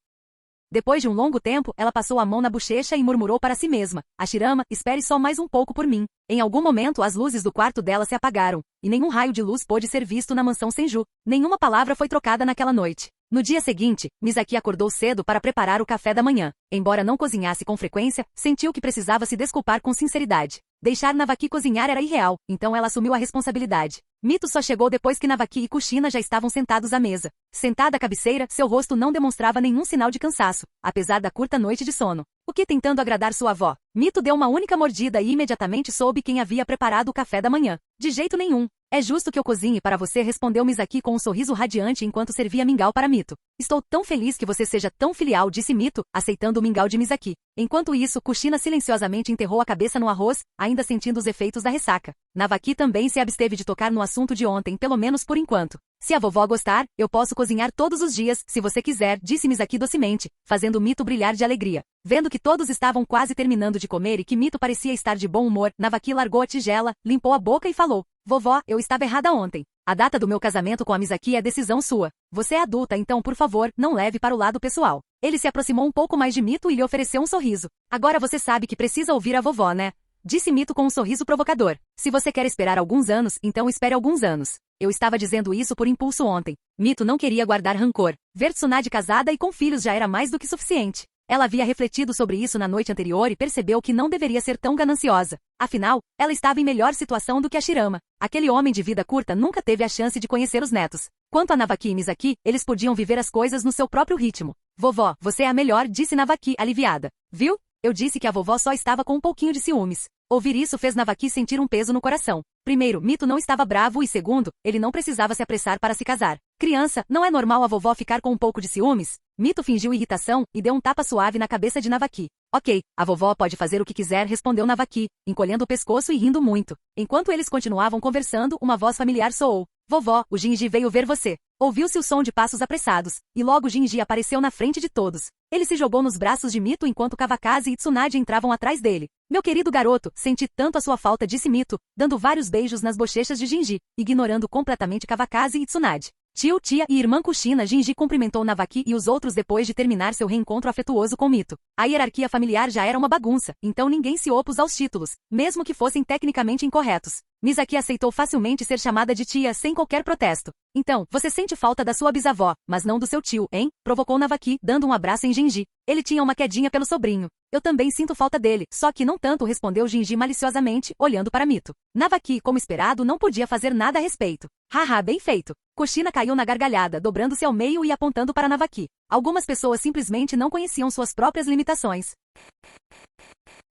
Depois de um longo tempo, ela passou a mão na bochecha e murmurou para si mesma. Hashirama, espere só mais um pouco por mim. Em algum momento as luzes do quarto dela se apagaram, e nenhum raio de luz pôde ser visto na mansão Senju. Nenhuma palavra foi trocada naquela noite. No dia seguinte, Misaki acordou cedo para preparar o café da manhã. Embora não cozinhasse com frequência, sentiu que precisava se desculpar com sinceridade. Deixar Navaki cozinhar era irreal, então ela assumiu a responsabilidade. Mito só chegou depois que Navaki e Kushina já estavam sentados à mesa. Sentada à cabeceira, seu rosto não demonstrava nenhum sinal de cansaço, apesar da curta noite de sono. O que tentando agradar sua avó? Mito deu uma única mordida e imediatamente soube quem havia preparado o café da manhã. De jeito nenhum. É justo que eu cozinhe para você, respondeu Misaki com um sorriso radiante enquanto servia mingau para Mito. Estou tão feliz que você seja tão filial, disse Mito, aceitando o mingau de Misaki. Enquanto isso, Kushina silenciosamente enterrou a cabeça no arroz, ainda sentindo os efeitos da ressaca. Navaki também se absteve de tocar no assunto de ontem, pelo menos por enquanto. Se a vovó gostar, eu posso cozinhar todos os dias, se você quiser, disse Misaki docemente, fazendo Mito brilhar de alegria. Vendo que todos estavam quase terminando de comer e que Mito parecia estar de bom humor, Navaki largou a tigela, limpou a boca e falou: Vovó, eu estava errada ontem. A data do meu casamento com a Misaki é decisão sua. Você é adulta, então por favor, não leve para o lado pessoal. Ele se aproximou um pouco mais de Mito e lhe ofereceu um sorriso. Agora você sabe que precisa ouvir a vovó, né? Disse Mito com um sorriso provocador. Se você quer esperar alguns anos, então espere alguns anos. Eu estava dizendo isso por impulso ontem. Mito não queria guardar rancor. Ver Tsunade casada e com filhos já era mais do que suficiente. Ela havia refletido sobre isso na noite anterior e percebeu que não deveria ser tão gananciosa. Afinal, ela estava em melhor situação do que a Hashirama. Aquele homem de vida curta nunca teve a chance de conhecer os netos. Quanto a Navaki e Misaki, eles podiam viver as coisas no seu próprio ritmo. Vovó, você é a melhor, disse Navaki, aliviada. Viu? Eu disse que a vovó só estava com um pouquinho de ciúmes. Ouvir isso fez Navaki sentir um peso no coração. Primeiro, Mito não estava bravo e segundo, ele não precisava se apressar para se casar. Criança, não é normal a vovó ficar com um pouco de ciúmes? Mito fingiu irritação e deu um tapa suave na cabeça de Navaki. Ok, a vovó pode fazer o que quiser, respondeu Navaki, encolhendo o pescoço e rindo muito. Enquanto eles continuavam conversando, uma voz familiar soou. Vovó, o Jinji veio ver você. Ouviu-se o som de passos apressados, e logo Jinji apareceu na frente de todos. Ele se jogou nos braços de Mito enquanto Kawakaze e Tsunade entravam atrás dele. Meu querido garoto, senti tanto a sua falta, disse Mito, dando vários beijos nas bochechas de Jinji, ignorando completamente Kawakaze e Tsunade. Tio, tia e irmã Kushina, Jinji cumprimentou Navaki e os outros depois de terminar seu reencontro afetuoso com Mito. A hierarquia familiar já era uma bagunça, então ninguém se opôs aos títulos, mesmo que fossem tecnicamente incorretos. Misaki aceitou facilmente ser chamada de tia sem qualquer protesto. Então, você sente falta da sua bisavó, mas não do seu tio, hein? Provocou Navaki, dando um abraço em Jinji. Ele tinha uma quedinha pelo sobrinho. Eu também sinto falta dele, só que não tanto, respondeu Jinji maliciosamente, olhando para Mito. Navaki, como esperado, não podia fazer nada a respeito. Haha, bem feito. Kushina caiu na gargalhada, dobrando-se ao meio e apontando para Navaki. Algumas pessoas simplesmente não conheciam suas próprias limitações.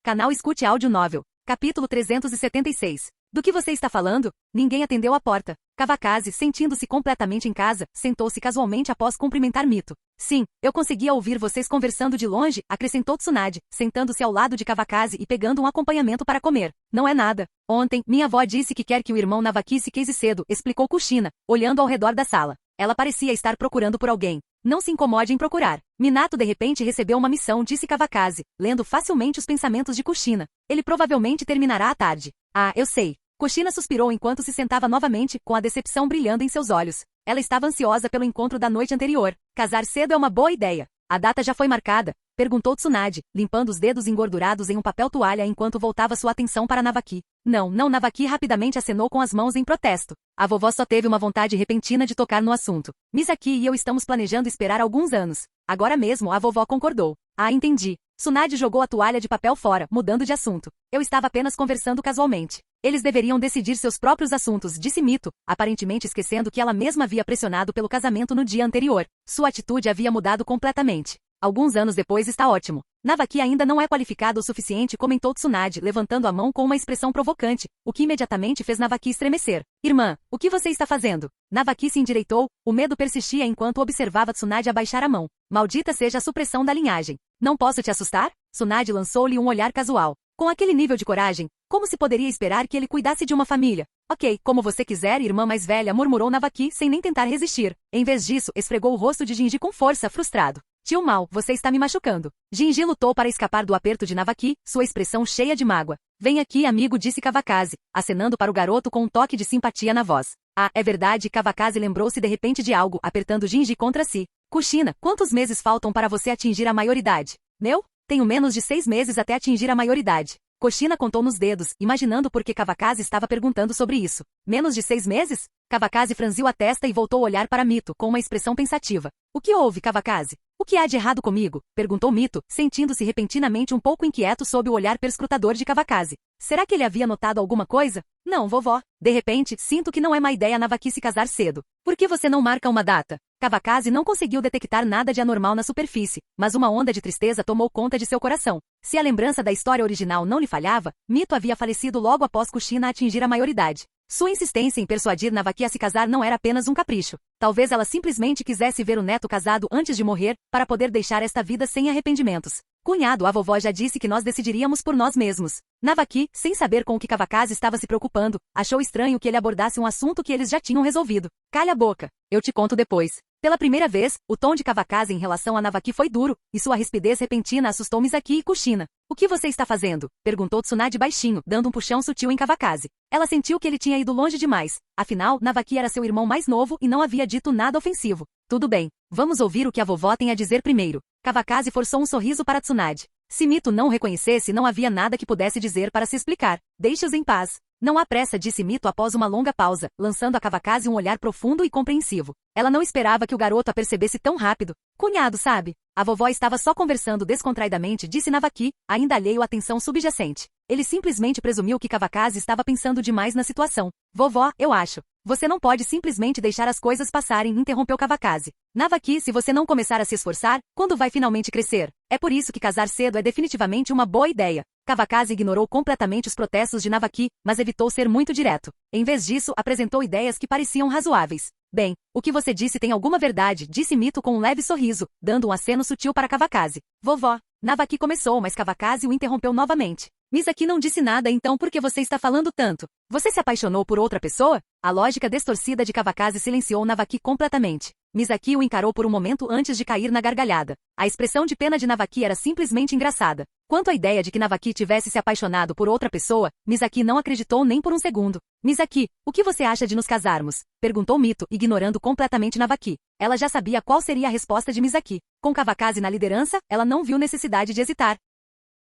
Canal Escute Áudio Novel. Capítulo 376. Do que você está falando? Ninguém atendeu a porta. Kawakaze, sentindo-se completamente em casa, sentou-se casualmente após cumprimentar Mito. Sim, eu conseguia ouvir vocês conversando de longe, acrescentou Tsunade, sentando-se ao lado de Kawakaze e pegando um acompanhamento para comer. Não é nada. Ontem, minha avó disse que quer que o irmão Navaki se case cedo, explicou Kushina, olhando ao redor da sala. Ela parecia estar procurando por alguém. Não se incomode em procurar. Minato de repente recebeu uma missão, disse Kawakaze, lendo facilmente os pensamentos de Kushina. Ele provavelmente terminará à tarde. Ah, eu sei. Kushina suspirou enquanto se sentava novamente, com a decepção brilhando em seus olhos. Ela estava ansiosa pelo encontro da noite anterior. Casar cedo é uma boa ideia. A data já foi marcada? Perguntou Tsunade, limpando os dedos engordurados em um papel toalha enquanto voltava sua atenção para Navaki. Não, Navaki rapidamente acenou com as mãos em protesto. A vovó só teve uma vontade repentina de tocar no assunto. Misaki e eu estamos planejando esperar alguns anos. Agora mesmo a vovó concordou. Ah, entendi. Tsunade jogou a toalha de papel fora, mudando de assunto. Eu estava apenas conversando casualmente. Eles deveriam decidir seus próprios assuntos, disse Mito, aparentemente esquecendo que ela mesma havia pressionado pelo casamento no dia anterior. Sua atitude havia mudado completamente. Alguns anos depois está ótimo. Navaki ainda não é qualificado o suficiente, comentou Tsunade, levantando a mão com uma expressão provocante, o que imediatamente fez Navaki estremecer. Irmã, o que você está fazendo? Navaki se endireitou, o medo persistia enquanto observava Tsunade abaixar a mão. Maldita seja a supressão da linhagem. Não posso te assustar? Tsunade lançou-lhe um olhar casual. Com aquele nível de coragem, como se poderia esperar que ele cuidasse de uma família? Ok, como você quiser, irmã mais velha, murmurou Navaki sem nem tentar resistir. Em vez disso, esfregou o rosto de Jinji com força, frustrado. Tio Mal, você está me machucando. Jinji lutou para escapar do aperto de Navaki, sua expressão cheia de mágoa. Vem aqui, amigo, disse Kawakaze, acenando para o garoto com um toque de simpatia na voz. Ah, é verdade, Kawakaze lembrou-se de repente de algo, apertando Jinji contra si. Kushina, quantos meses faltam para você atingir a maioridade? Meu? Tenho menos de 6 meses até atingir a maioridade. Kushina contou nos dedos, imaginando por que Kawakaze estava perguntando sobre isso. Menos de 6 meses? Kawakaze franziu a testa e voltou a olhar para Mito, com uma expressão pensativa. O que houve, Kawakaze? O que há de errado comigo? Perguntou Mito, sentindo-se repentinamente um pouco inquieto sob o olhar perscrutador de Kawakaze. Será que ele havia notado alguma coisa? Não, vovó. De repente, sinto que não é má ideia Navaki se casar cedo. Por que você não marca uma data? Kawakaze não conseguiu detectar nada de anormal na superfície, mas uma onda de tristeza tomou conta de seu coração. Se a lembrança da história original não lhe falhava, Mito havia falecido logo após Kushina atingir a maioridade. Sua insistência em persuadir Navaki a se casar não era apenas um capricho. Talvez ela simplesmente quisesse ver o neto casado antes de morrer, para poder deixar esta vida sem arrependimentos. Cunhado, a vovó já disse que nós decidiríamos por nós mesmos. Navaki, sem saber com o que Kawakaze estava se preocupando, achou estranho que ele abordasse um assunto que eles já tinham resolvido. Calha a boca. Eu te conto depois. Pela primeira vez, o tom de Kawakaze em relação a Navaki foi duro, e sua rispidez repentina assustou Misaki e Kushina. O que você está fazendo? Perguntou Tsunade baixinho, dando um puxão sutil em Kawakaze. Ela sentiu que ele tinha ido longe demais. Afinal, Navaki era seu irmão mais novo e não havia dito nada ofensivo. Tudo bem. Vamos ouvir o que a vovó tem a dizer primeiro. Kawakaze forçou um sorriso para Tsunade. Se Mito não o reconhecesse, não havia nada que pudesse dizer para se explicar. Deixe-os em paz. Não há pressa, disse Mito após uma longa pausa, lançando a Kawakaze um olhar profundo e compreensivo. Ela não esperava que o garoto a percebesse tão rápido. Cunhado, sabe? A vovó estava só conversando descontraidamente, disse Navaki, ainda alheio à tensão subjacente. Ele simplesmente presumiu que Kawakaze estava pensando demais na situação. Vovó, eu acho. Você não pode simplesmente deixar as coisas passarem, interrompeu Kawakaze. Navaki, se você não começar a se esforçar, quando vai finalmente crescer? É por isso que casar cedo é definitivamente uma boa ideia. Kawakaze ignorou completamente os protestos de Navaki, mas evitou ser muito direto. Em vez disso, apresentou ideias que pareciam razoáveis. Bem, o que você disse tem alguma verdade, disse Mito com um leve sorriso, dando um aceno sutil para Kawakaze. Vovó. Navaki começou, mas Kawakaze o interrompeu novamente. Misaki não disse nada, então por que você está falando tanto? Você se apaixonou por outra pessoa? A lógica distorcida de Kawakaze silenciou Navaki completamente. Misaki o encarou por um momento antes de cair na gargalhada. A expressão de pena de Navaki era simplesmente engraçada. Quanto à ideia de que Navaki tivesse se apaixonado por outra pessoa, Misaki não acreditou nem por um segundo. Misaki, o que você acha de nos casarmos? Perguntou Mito, ignorando completamente Navaki. Ela já sabia qual seria a resposta de Misaki. Com Kawakaze na liderança, ela não viu necessidade de hesitar.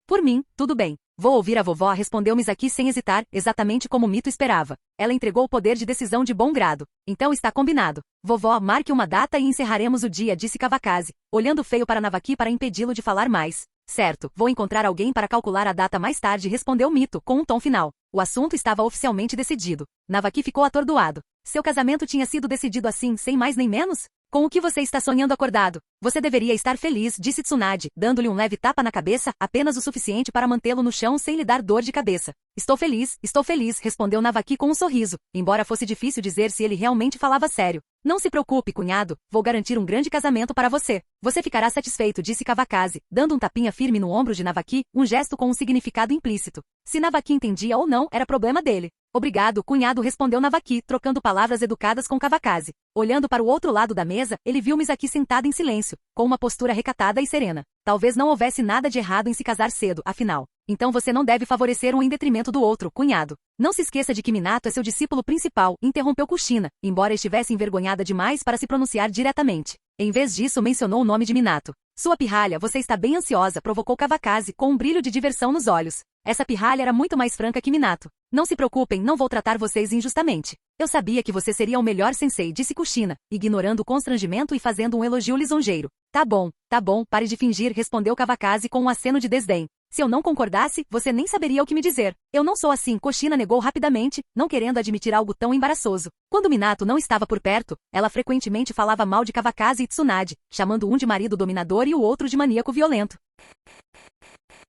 Por mim, tudo bem. Vou ouvir a vovó, respondeu Misaki sem hesitar, exatamente como Mito esperava. Ela entregou o poder de decisão de bom grado. Então está combinado. Vovó, marque uma data e encerraremos o dia, disse Kawakaze, olhando feio para Navaki para impedi-lo de falar mais. Certo, vou encontrar alguém para calcular a data mais tarde, respondeu Mito, com um tom final. O assunto estava oficialmente decidido. Navaki ficou atordoado. Seu casamento tinha sido decidido assim, sem mais nem menos? Com o que você está sonhando acordado? Você deveria estar feliz, disse Tsunade, dando-lhe um leve tapa na cabeça, apenas o suficiente para mantê-lo no chão sem lhe dar dor de cabeça. Estou feliz, respondeu Navaki com um sorriso, embora fosse difícil dizer se ele realmente falava sério. Não se preocupe, cunhado, vou garantir um grande casamento para você. Você ficará satisfeito, disse Kawakaze, dando um tapinha firme no ombro de Navaki, um gesto com um significado implícito. Se Navaki entendia ou não, era problema dele. Obrigado, cunhado, respondeu Navaki, trocando palavras educadas com Kawakaze. Olhando para o outro lado da mesa, ele viu Misaki sentada em silêncio, com uma postura recatada e serena. Talvez não houvesse nada de errado em se casar cedo, afinal. Então você não deve favorecer um em detrimento do outro, cunhado. Não se esqueça de que Minato é seu discípulo principal, interrompeu Kushina, embora estivesse envergonhada demais para se pronunciar diretamente. Em vez disso, mencionou o nome de Minato. Sua pirralha, você está bem ansiosa, provocou Kawakaze, com um brilho de diversão nos olhos. Essa pirralha era muito mais franca que Minato. Não se preocupem, não vou tratar vocês injustamente. Eu sabia que você seria o melhor sensei, disse Kushina, ignorando o constrangimento e fazendo um elogio lisonjeiro. Tá bom, pare de fingir, respondeu Kawakaze com um aceno de desdém. Se eu não concordasse, você nem saberia o que me dizer. Eu não sou assim, Kushina negou rapidamente, não querendo admitir algo tão embaraçoso. Quando Minato não estava por perto, ela frequentemente falava mal de Kawakaze e Tsunade, chamando um de marido dominador e o outro de maníaco violento.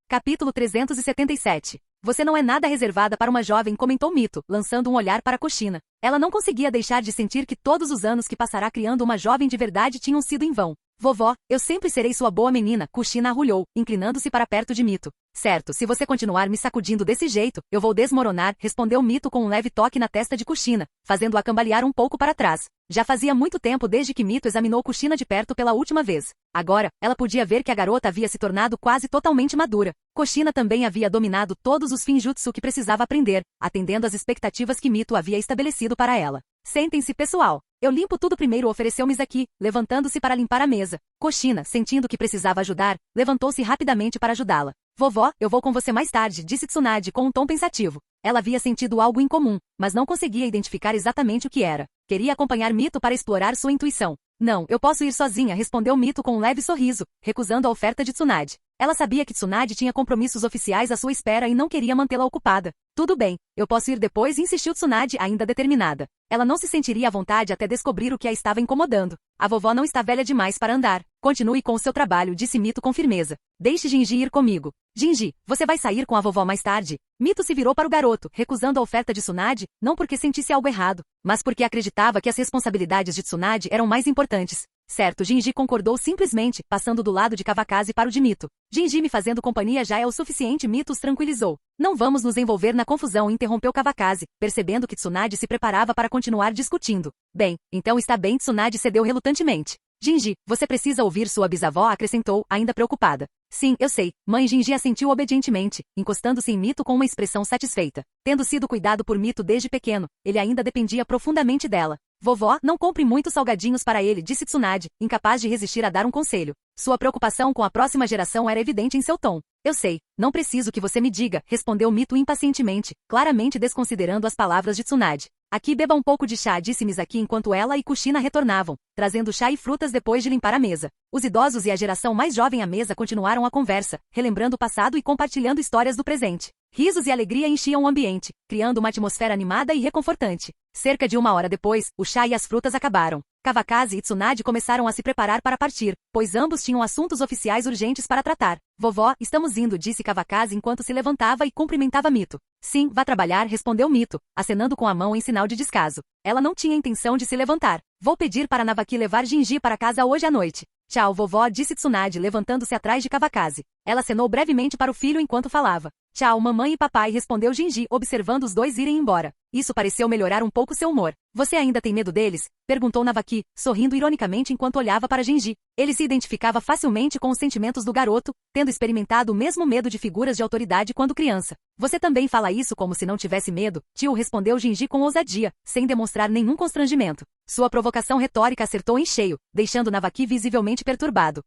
Capítulo 377. Você não é nada reservada para uma jovem, comentou Mito, lançando um olhar para Kushina. Ela não conseguia deixar de sentir que todos os anos que passará criando uma jovem de verdade tinham sido em vão. Vovó, eu sempre serei sua boa menina, Kushina arrulhou, inclinando-se para perto de Mito. Certo, se você continuar me sacudindo desse jeito, eu vou desmoronar, respondeu Mito com um leve toque na testa de Kushina, fazendo-a cambalear um pouco para trás. Já fazia muito tempo desde que Mito examinou Kushina de perto pela última vez. Agora, ela podia ver que a garota havia se tornado quase totalmente madura. Kushina também havia dominado todos os finjutsu que precisava aprender, atendendo às expectativas que Mito havia estabelecido para ela. Sentem-se, pessoal. Eu limpo tudo primeiro, ofereceu Misaki, levantando-se para limpar a mesa. Kushina, sentindo que precisava ajudar, levantou-se rapidamente para ajudá-la. Vovó, eu vou com você mais tarde, disse Tsunade com um tom pensativo. Ela havia sentido algo incomum, mas não conseguia identificar exatamente o que era. Queria acompanhar Mito para explorar sua intuição. Não, eu posso ir sozinha, respondeu Mito com um leve sorriso, recusando a oferta de Tsunade. Ela sabia que Tsunade tinha compromissos oficiais à sua espera e não queria mantê-la ocupada. Tudo bem, eu posso ir depois, insistiu Tsunade, ainda determinada. Ela não se sentiria à vontade até descobrir o que a estava incomodando. A vovó não está velha demais para andar. Continue com o seu trabalho, disse Mito com firmeza. Deixe Jinji ir comigo. Jinji, você vai sair com a vovó mais tarde? Mito se virou para o garoto, recusando a oferta de Tsunade, não porque sentisse algo errado, mas porque acreditava que as responsabilidades de Tsunade eram mais importantes. Certo, Jinji concordou simplesmente, passando do lado de Kawakaze para o de Mito. Jinji me fazendo companhia já é o suficiente, Mito os tranquilizou. Não vamos nos envolver na confusão, interrompeu Kawakaze, percebendo que Tsunade se preparava para continuar discutindo. Bem, então está bem, Tsunade cedeu relutantemente. Jinji, você precisa ouvir sua bisavó, acrescentou, ainda preocupada. Sim, eu sei. Mãe Jinji assentiu obedientemente, encostando-se em Mito com uma expressão satisfeita. Tendo sido cuidado por Mito desde pequeno, ele ainda dependia profundamente dela. Vovó, não compre muitos salgadinhos para ele, disse Tsunade, incapaz de resistir a dar um conselho. Sua preocupação com a próxima geração era evidente em seu tom. Eu sei, não preciso que você me diga, respondeu Mito impacientemente, claramente desconsiderando as palavras de Tsunade. Aqui beba um pouco de chá, disse Misaki enquanto ela e Kushina retornavam, trazendo chá e frutas depois de limpar a mesa. Os idosos e a geração mais jovem à mesa continuaram a conversa, relembrando o passado e compartilhando histórias do presente. Risos e alegria enchiam o ambiente, criando uma atmosfera animada e reconfortante. Cerca de 1 hora depois, o chá e as frutas acabaram. Kawakaze e Tsunade começaram a se preparar para partir, pois ambos tinham assuntos oficiais urgentes para tratar. Vovó, estamos indo, disse Kawakaze enquanto se levantava e cumprimentava Mito. Sim, vá trabalhar, respondeu Mito, acenando com a mão em sinal de descaso. Ela não tinha intenção de se levantar. Vou pedir para Navaki levar Jinji para casa hoje à noite. Tchau, vovó, disse Tsunade, levantando-se atrás de Kawakaze. Ela acenou brevemente para o filho enquanto falava. Tchau, mamãe e papai, respondeu Jinji, observando os dois irem embora. Isso pareceu melhorar um pouco seu humor. Você ainda tem medo deles? Perguntou Navaki, sorrindo ironicamente enquanto olhava para Jinji. Ele se identificava facilmente com os sentimentos do garoto, tendo experimentado o mesmo medo de figuras de autoridade quando criança. Você também fala isso como se não tivesse medo, tio, respondeu Jinji com ousadia, sem demonstrar nenhum constrangimento. Sua provocação retórica acertou em cheio, deixando Navaki visivelmente perturbado.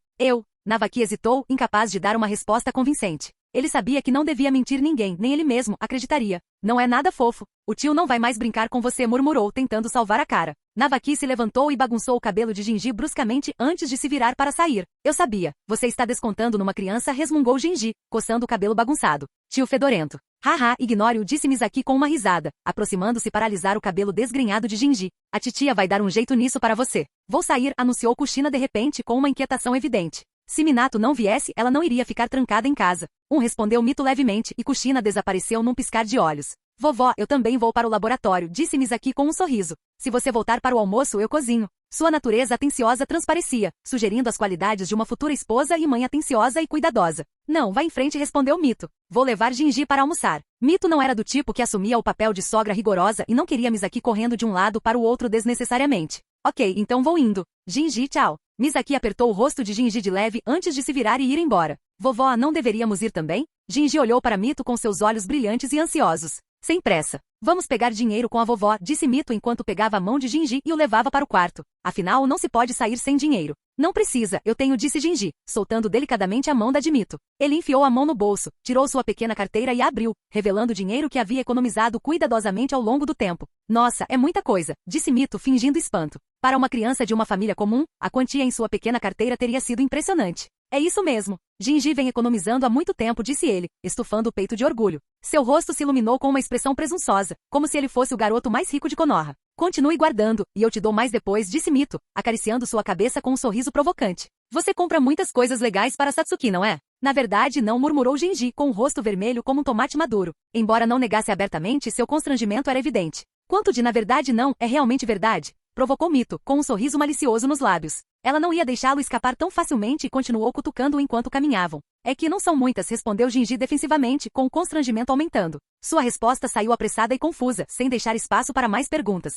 Navaki hesitou, incapaz de dar uma resposta convincente. Ele sabia que não devia mentir ninguém, nem ele mesmo acreditaria. Não é nada fofo. O tio não vai mais brincar com você, murmurou, tentando salvar a cara. Navaki se levantou e bagunçou o cabelo de Jinji bruscamente antes de se virar para sair. Eu sabia. Você está descontando numa criança, resmungou Jinji, coçando o cabelo bagunçado. Tio fedorento. Haha, ignore-o, disse Misaki com uma risada, aproximando-se para alisar o cabelo desgrenhado de Jinji. A titia vai dar um jeito nisso para você. Vou sair, anunciou Kushina de repente com uma inquietação evidente. Se Minato não viesse, ela não iria ficar trancada em casa. Respondeu Mito levemente e Kushina desapareceu num piscar de olhos. Vovó, eu também vou para o laboratório, disse Misaki com um sorriso. Se você voltar para o almoço, eu cozinho. Sua natureza atenciosa transparecia, sugerindo as qualidades de uma futura esposa e mãe atenciosa e cuidadosa. Não, vá em frente, respondeu Mito. Vou levar Jinji para almoçar. Mito não era do tipo que assumia o papel de sogra rigorosa e não queria Misaki correndo de um lado para o outro desnecessariamente. Ok, então vou indo. Jinji, tchau. Misaki apertou o rosto de Jinji de leve antes de se virar e ir embora. Vovó, não deveríamos ir também? Jinji olhou para Mito com seus olhos brilhantes e ansiosos. Sem pressa. Vamos pegar dinheiro com a vovó, disse Mito enquanto pegava a mão de Gingi e o levava para o quarto. Afinal, não se pode sair sem dinheiro. Não precisa, eu tenho, disse Gingi, soltando delicadamente a mão da de Mito. Ele enfiou a mão no bolso, tirou sua pequena carteira e a abriu, revelando o dinheiro que havia economizado cuidadosamente ao longo do tempo. Nossa, é muita coisa, disse Mito fingindo espanto. Para uma criança de uma família comum, a quantia em sua pequena carteira teria sido impressionante. É isso mesmo. Gingi vem economizando há muito tempo, disse ele, estufando o peito de orgulho. Seu rosto se iluminou com uma expressão presunçosa, como se ele fosse o garoto mais rico de Konoha. Continue guardando, e eu te dou mais depois, disse Mito, acariciando sua cabeça com um sorriso provocante. Você compra muitas coisas legais para Satsuki, não é? Na verdade, não, murmurou Gingi, com o rosto vermelho como um tomate maduro. Embora não negasse abertamente, seu constrangimento era evidente. Quanto de na verdade não, é realmente verdade? Provocou Mito, com um sorriso malicioso nos lábios. Ela não ia deixá-lo escapar tão facilmente e continuou cutucando-o enquanto caminhavam. É que não são muitas, respondeu Gingi defensivamente, com o constrangimento aumentando. Sua resposta saiu apressada e confusa, sem deixar espaço para mais perguntas.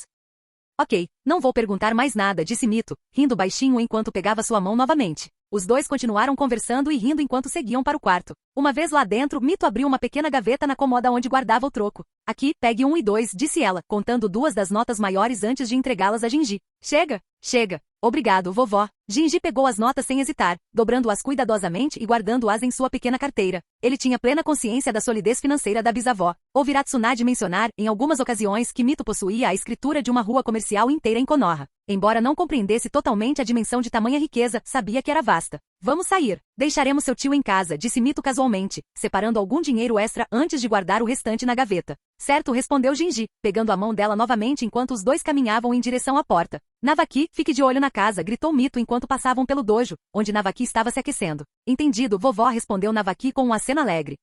Ok, não vou perguntar mais nada, disse Mito, rindo baixinho enquanto pegava sua mão novamente. Os dois continuaram conversando e rindo enquanto seguiam para o quarto. Uma vez lá dentro, Mito abriu uma pequena gaveta na cômoda onde guardava o troco. Aqui, pegue 1 e 2, disse ela, contando 2 das notas maiores antes de entregá-las a Gingi. Chega, chega. Obrigado, vovó. Gingi pegou as notas sem hesitar, dobrando-as cuidadosamente e guardando-as em sua pequena carteira. Ele tinha plena consciência da solidez financeira da bisavó. Ouvirá Tsunade mencionar, em algumas ocasiões, que Mito possuía a escritura de uma rua comercial inteira em Konoha. Embora não compreendesse totalmente a dimensão de tamanha riqueza, sabia que era vasta. Vamos sair. Deixaremos seu tio em casa, disse Mito casualmente, separando algum dinheiro extra antes de guardar o restante na gaveta. Certo, respondeu Gingi, pegando a mão dela novamente enquanto os dois caminhavam em direção à porta. Navaki, fique de olho na casa, gritou Mito enquanto passavam pelo dojo, onde Navaki estava se aquecendo. Entendido, vovó, respondeu Navaki com um aceno alegre.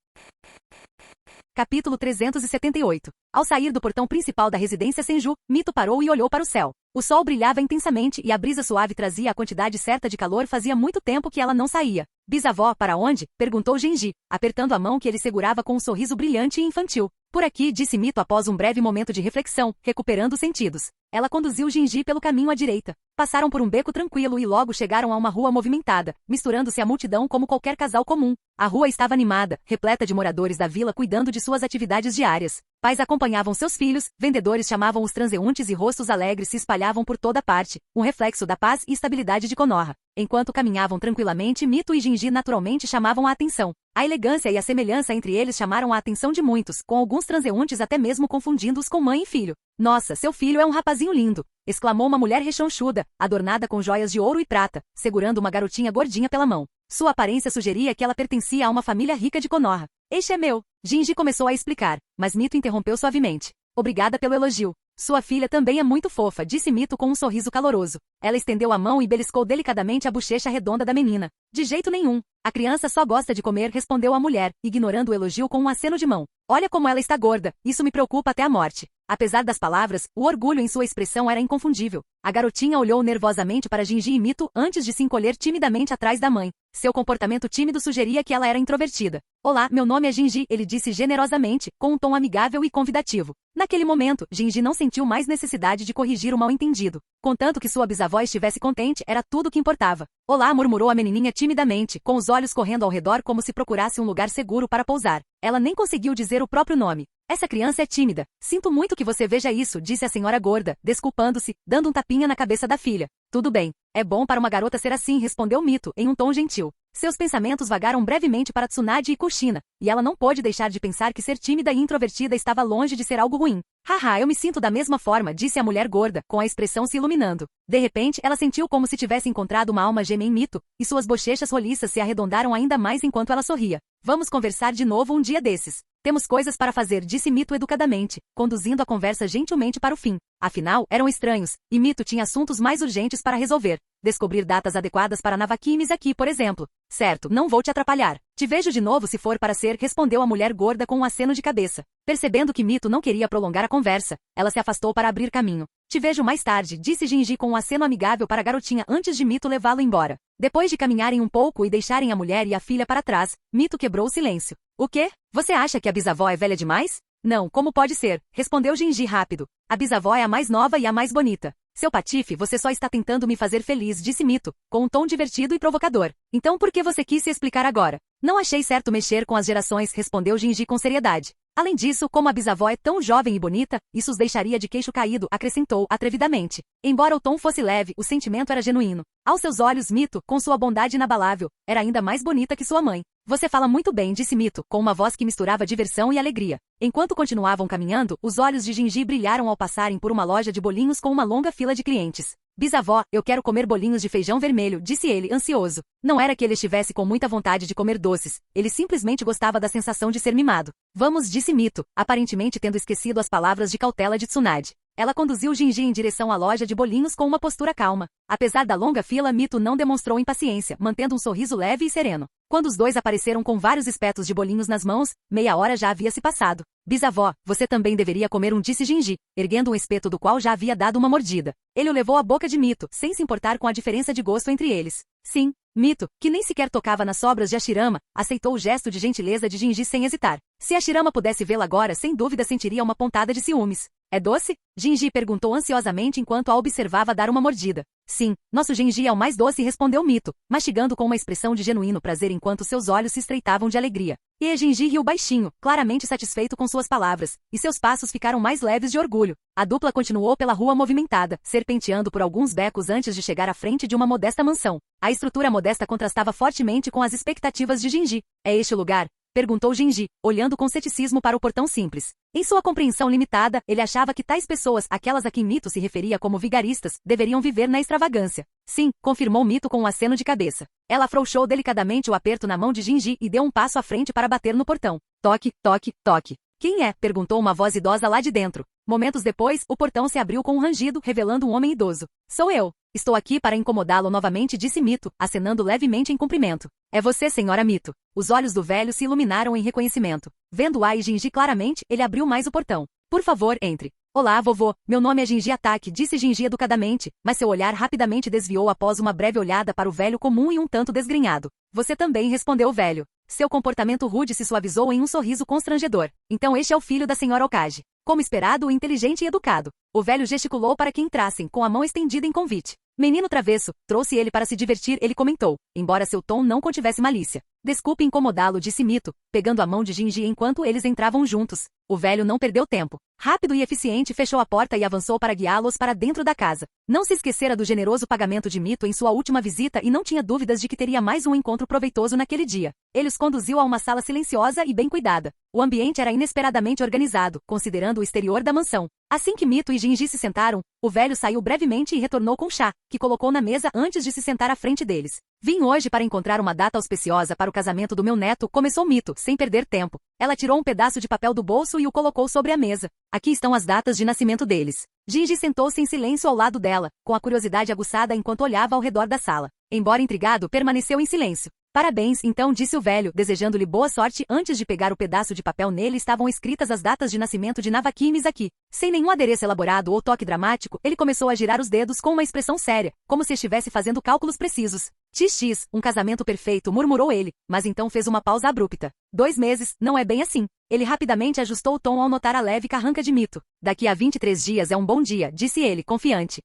Capítulo 378. Ao sair do portão principal da residência Senju, Mito parou e olhou para o céu. O sol brilhava intensamente e a brisa suave trazia a quantidade certa de calor. Fazia muito tempo que ela não saía. Bisavó, para onde? Perguntou Gingi, apertando a mão que ele segurava com um sorriso brilhante e infantil. Por aqui, disse Mito após um breve momento de reflexão, recuperando os sentidos. Ela conduziu Gingi pelo caminho à direita. Passaram por um beco tranquilo e logo chegaram a uma rua movimentada, misturando-se à multidão como qualquer casal comum. A rua estava animada, repleta de moradores da vila cuidando de suas atividades diárias. Pais acompanhavam seus filhos, vendedores chamavam os transeuntes e rostos alegres se espalhavam por toda parte, um reflexo da paz e estabilidade de Konoha. Enquanto caminhavam tranquilamente, Mito e Gingi naturalmente chamavam a atenção. A elegância e a semelhança entre eles chamaram a atenção de muitos, com alguns transeuntes até mesmo confundindo-os com mãe e filho. Nossa, seu filho é um rapazinho lindo! Exclamou uma mulher rechonchuda, adornada com joias de ouro e prata, segurando uma garotinha gordinha pela mão. Sua aparência sugeria que ela pertencia a uma família rica de Konoha. Este é meu. Gingi começou a explicar, mas Mito interrompeu suavemente. Obrigada pelo elogio. Sua filha também é muito fofa, disse Mito com um sorriso caloroso. Ela estendeu a mão e beliscou delicadamente a bochecha redonda da menina. De jeito nenhum. A criança só gosta de comer, respondeu a mulher, ignorando o elogio com um aceno de mão. Olha como ela está gorda, isso me preocupa até a morte. Apesar das palavras, o orgulho em sua expressão era inconfundível. A garotinha olhou nervosamente para Gingi e Mito antes de se encolher timidamente atrás da mãe. Seu comportamento tímido sugeria que ela era introvertida. Olá, meu nome é Gingi, ele disse generosamente, com um tom amigável e convidativo. Naquele momento, Gingi não sentiu mais necessidade de corrigir o mal-entendido. Contanto que sua bisavó estivesse contente, era tudo o que importava. Olá, murmurou a menininha timidamente, com os olhos correndo ao redor como se procurasse um lugar seguro para pousar. Ela nem conseguiu dizer o próprio nome. Essa criança é tímida. Sinto muito que você veja isso, disse a senhora gorda, desculpando-se, dando um tapinha na cabeça da filha. Tudo bem. É bom para uma garota ser assim, respondeu Mito, em um tom gentil. Seus pensamentos vagaram brevemente para Tsunade e Kushina, e ela não pôde deixar de pensar que ser tímida e introvertida estava longe de ser algo ruim. Haha, eu me sinto da mesma forma, disse a mulher gorda, com a expressão se iluminando. De repente, ela sentiu como se tivesse encontrado uma alma gêmea em Mito, e suas bochechas roliças se arredondaram ainda mais enquanto ela sorria. Vamos conversar de novo um dia desses. Temos coisas para fazer, disse Mito educadamente, conduzindo a conversa gentilmente para o fim. Afinal, eram estranhos, e Mito tinha assuntos mais urgentes para resolver. Descobrir datas adequadas para Navaki e Misaki, por exemplo. Certo, não vou te atrapalhar. Te vejo de novo se for para ser, respondeu a mulher gorda com um aceno de cabeça. Percebendo que Mito não queria prolongar a conversa, ela se afastou para abrir caminho. Te vejo mais tarde, disse Gingi com um aceno amigável para a garotinha antes de Mito levá-lo embora. Depois de caminharem um pouco e deixarem a mulher e a filha para trás, Mito quebrou o silêncio. O quê? Você acha que a bisavó é velha demais? Não, como pode ser? Respondeu Gingi rápido. A bisavó é a mais nova e a mais bonita. Seu patife, você só está tentando me fazer feliz, disse Mito, com um tom divertido e provocador. Então por que você quis se explicar agora? Não achei certo mexer com as gerações, respondeu Gingi com seriedade. Além disso, como a bisavó é tão jovem e bonita, isso os deixaria de queixo caído, acrescentou atrevidamente. Embora o tom fosse leve, o sentimento era genuíno. Aos seus olhos, Mito, com sua bondade inabalável, era ainda mais bonita que sua mãe. Você fala muito bem, disse Mito, com uma voz que misturava diversão e alegria. Enquanto continuavam caminhando, os olhos de Gingi brilharam ao passarem por uma loja de bolinhos com uma longa fila de clientes. Bisavó, eu quero comer bolinhos de feijão vermelho, disse ele, ansioso. Não era que ele estivesse com muita vontade de comer doces, ele simplesmente gostava da sensação de ser mimado. Vamos, disse Mito, aparentemente tendo esquecido as palavras de cautela de Tsunade. Ela conduziu Gingi em direção à loja de bolinhos com uma postura calma. Apesar da longa fila, Mito não demonstrou impaciência, mantendo um sorriso leve e sereno. Quando os dois apareceram com vários espetos de bolinhos nas mãos, meia hora já havia se passado. Bisavó, você também deveria comer um, disse Gingi, erguendo um espeto do qual já havia dado uma mordida. Ele o levou à boca de Mito, sem se importar com a diferença de gosto entre eles. Sim, Mito, que nem sequer tocava nas sobras de Hashirama, aceitou o gesto de gentileza de Gingi sem hesitar. Se Hashirama pudesse vê-la agora, sem dúvida sentiria uma pontada de ciúmes. É doce? Gingi perguntou ansiosamente enquanto a observava dar uma mordida. Sim, nosso Gingi é o mais doce, respondeu Mito, mastigando com uma expressão de genuíno prazer enquanto seus olhos se estreitavam de alegria. E Gingi riu baixinho, claramente satisfeito com suas palavras, e seus passos ficaram mais leves de orgulho. A dupla continuou pela rua movimentada, serpenteando por alguns becos antes de chegar à frente de uma modesta mansão. A estrutura modesta contrastava fortemente com as expectativas de Gingi. É este o lugar? Perguntou Gingi, olhando com ceticismo para o portão simples. Em sua compreensão limitada, ele achava que tais pessoas, aquelas a quem Mito se referia como vigaristas, deveriam viver na extravagância. Sim, confirmou Mito com um aceno de cabeça. Ela afrouxou delicadamente o aperto na mão de Gingi e deu um passo à frente para bater no portão. Toque, toque, toque. Quem é? Perguntou uma voz idosa lá de dentro. Momentos depois, o portão se abriu com um rangido, revelando um homem idoso. Sou eu. Estou aqui para incomodá-lo novamente, disse Mito, acenando levemente em cumprimento. É você, senhora Mito. Os olhos do velho se iluminaram em reconhecimento. Vendo Ai e Gingi claramente, ele abriu mais o portão. Por favor, entre. Olá, vovô. Meu nome é Gingi Ataque, disse Gingi educadamente, mas seu olhar rapidamente desviou após uma breve olhada para o velho comum e um tanto desgrenhado. Você também, respondeu o velho. Seu comportamento rude se suavizou em um sorriso constrangedor. Então este é o filho da senhora Okage. Como esperado, inteligente e educado. O velho gesticulou para que entrassem, com a mão estendida em convite. Menino travesso, trouxe ele para se divertir, ele comentou, embora seu tom não contivesse malícia. Desculpe incomodá-lo, disse Mito, pegando a mão de Gingi enquanto eles entravam juntos. O velho não perdeu tempo. Rápido e eficiente fechou a porta e avançou para guiá-los para dentro da casa. Não se esquecera do generoso pagamento de Mito em sua última visita e não tinha dúvidas de que teria mais um encontro proveitoso naquele dia. Ele os conduziu a uma sala silenciosa e bem cuidada. O ambiente era inesperadamente organizado, considerando o exterior da mansão. Assim que Mito e Gingi se sentaram, o velho saiu brevemente e retornou com chá, que colocou na mesa antes de se sentar à frente deles. Vim hoje para encontrar uma data auspiciosa para o casamento do meu neto, começou Mito, sem perder tempo. Ela tirou um pedaço de papel do bolso e o colocou sobre a mesa. Aqui estão as datas de nascimento deles. Gingi sentou-se em silêncio ao lado dela, com a curiosidade aguçada enquanto olhava ao redor da sala. Embora intrigado, permaneceu em silêncio. Parabéns, então, disse o velho, desejando-lhe boa sorte. Antes de pegar o pedaço de papel nele estavam escritas as datas de nascimento de Navaki e Misaki. Sem nenhum adereço elaborado ou toque dramático, ele começou a girar os dedos com uma expressão séria, como se estivesse fazendo cálculos precisos. XX, um casamento perfeito, murmurou ele, mas então fez uma pausa abrupta. 2 meses, não é bem assim. Ele rapidamente ajustou o tom ao notar a leve carranca de Mito. Daqui a 23 dias é um bom dia, disse ele, confiante.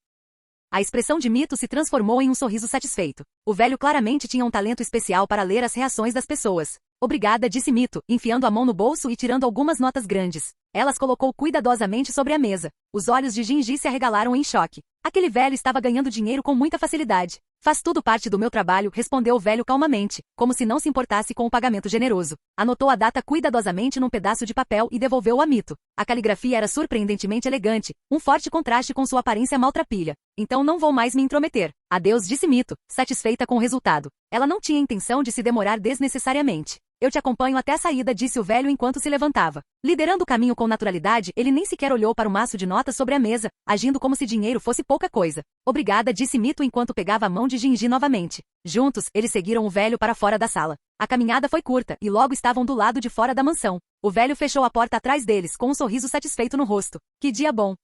A expressão de Mito se transformou em um sorriso satisfeito. O velho claramente tinha um talento especial para ler as reações das pessoas. Obrigada, disse Mito, enfiando a mão no bolso e tirando algumas notas grandes. Ela as colocou cuidadosamente sobre a mesa. Os olhos de Gingi se arregalaram em choque. Aquele velho estava ganhando dinheiro com muita facilidade. Faz tudo parte do meu trabalho, respondeu o velho calmamente, como se não se importasse com o pagamento generoso. Anotou a data cuidadosamente num pedaço de papel e devolveu-o a Mito. A caligrafia era surpreendentemente elegante, um forte contraste com sua aparência maltrapilha. Então não vou mais me intrometer. Adeus, disse Mito, satisfeita com o resultado. Ela não tinha intenção de se demorar desnecessariamente. Eu te acompanho até a saída, disse o velho enquanto se levantava. Liderando o caminho com naturalidade, ele nem sequer olhou para o maço de notas sobre a mesa, agindo como se dinheiro fosse pouca coisa. Obrigada, disse Mito enquanto pegava a mão de Gingi novamente. Juntos, eles seguiram o velho para fora da sala. A caminhada foi curta, e logo estavam do lado de fora da mansão. O velho fechou a porta atrás deles, com um sorriso satisfeito no rosto. Que dia bom!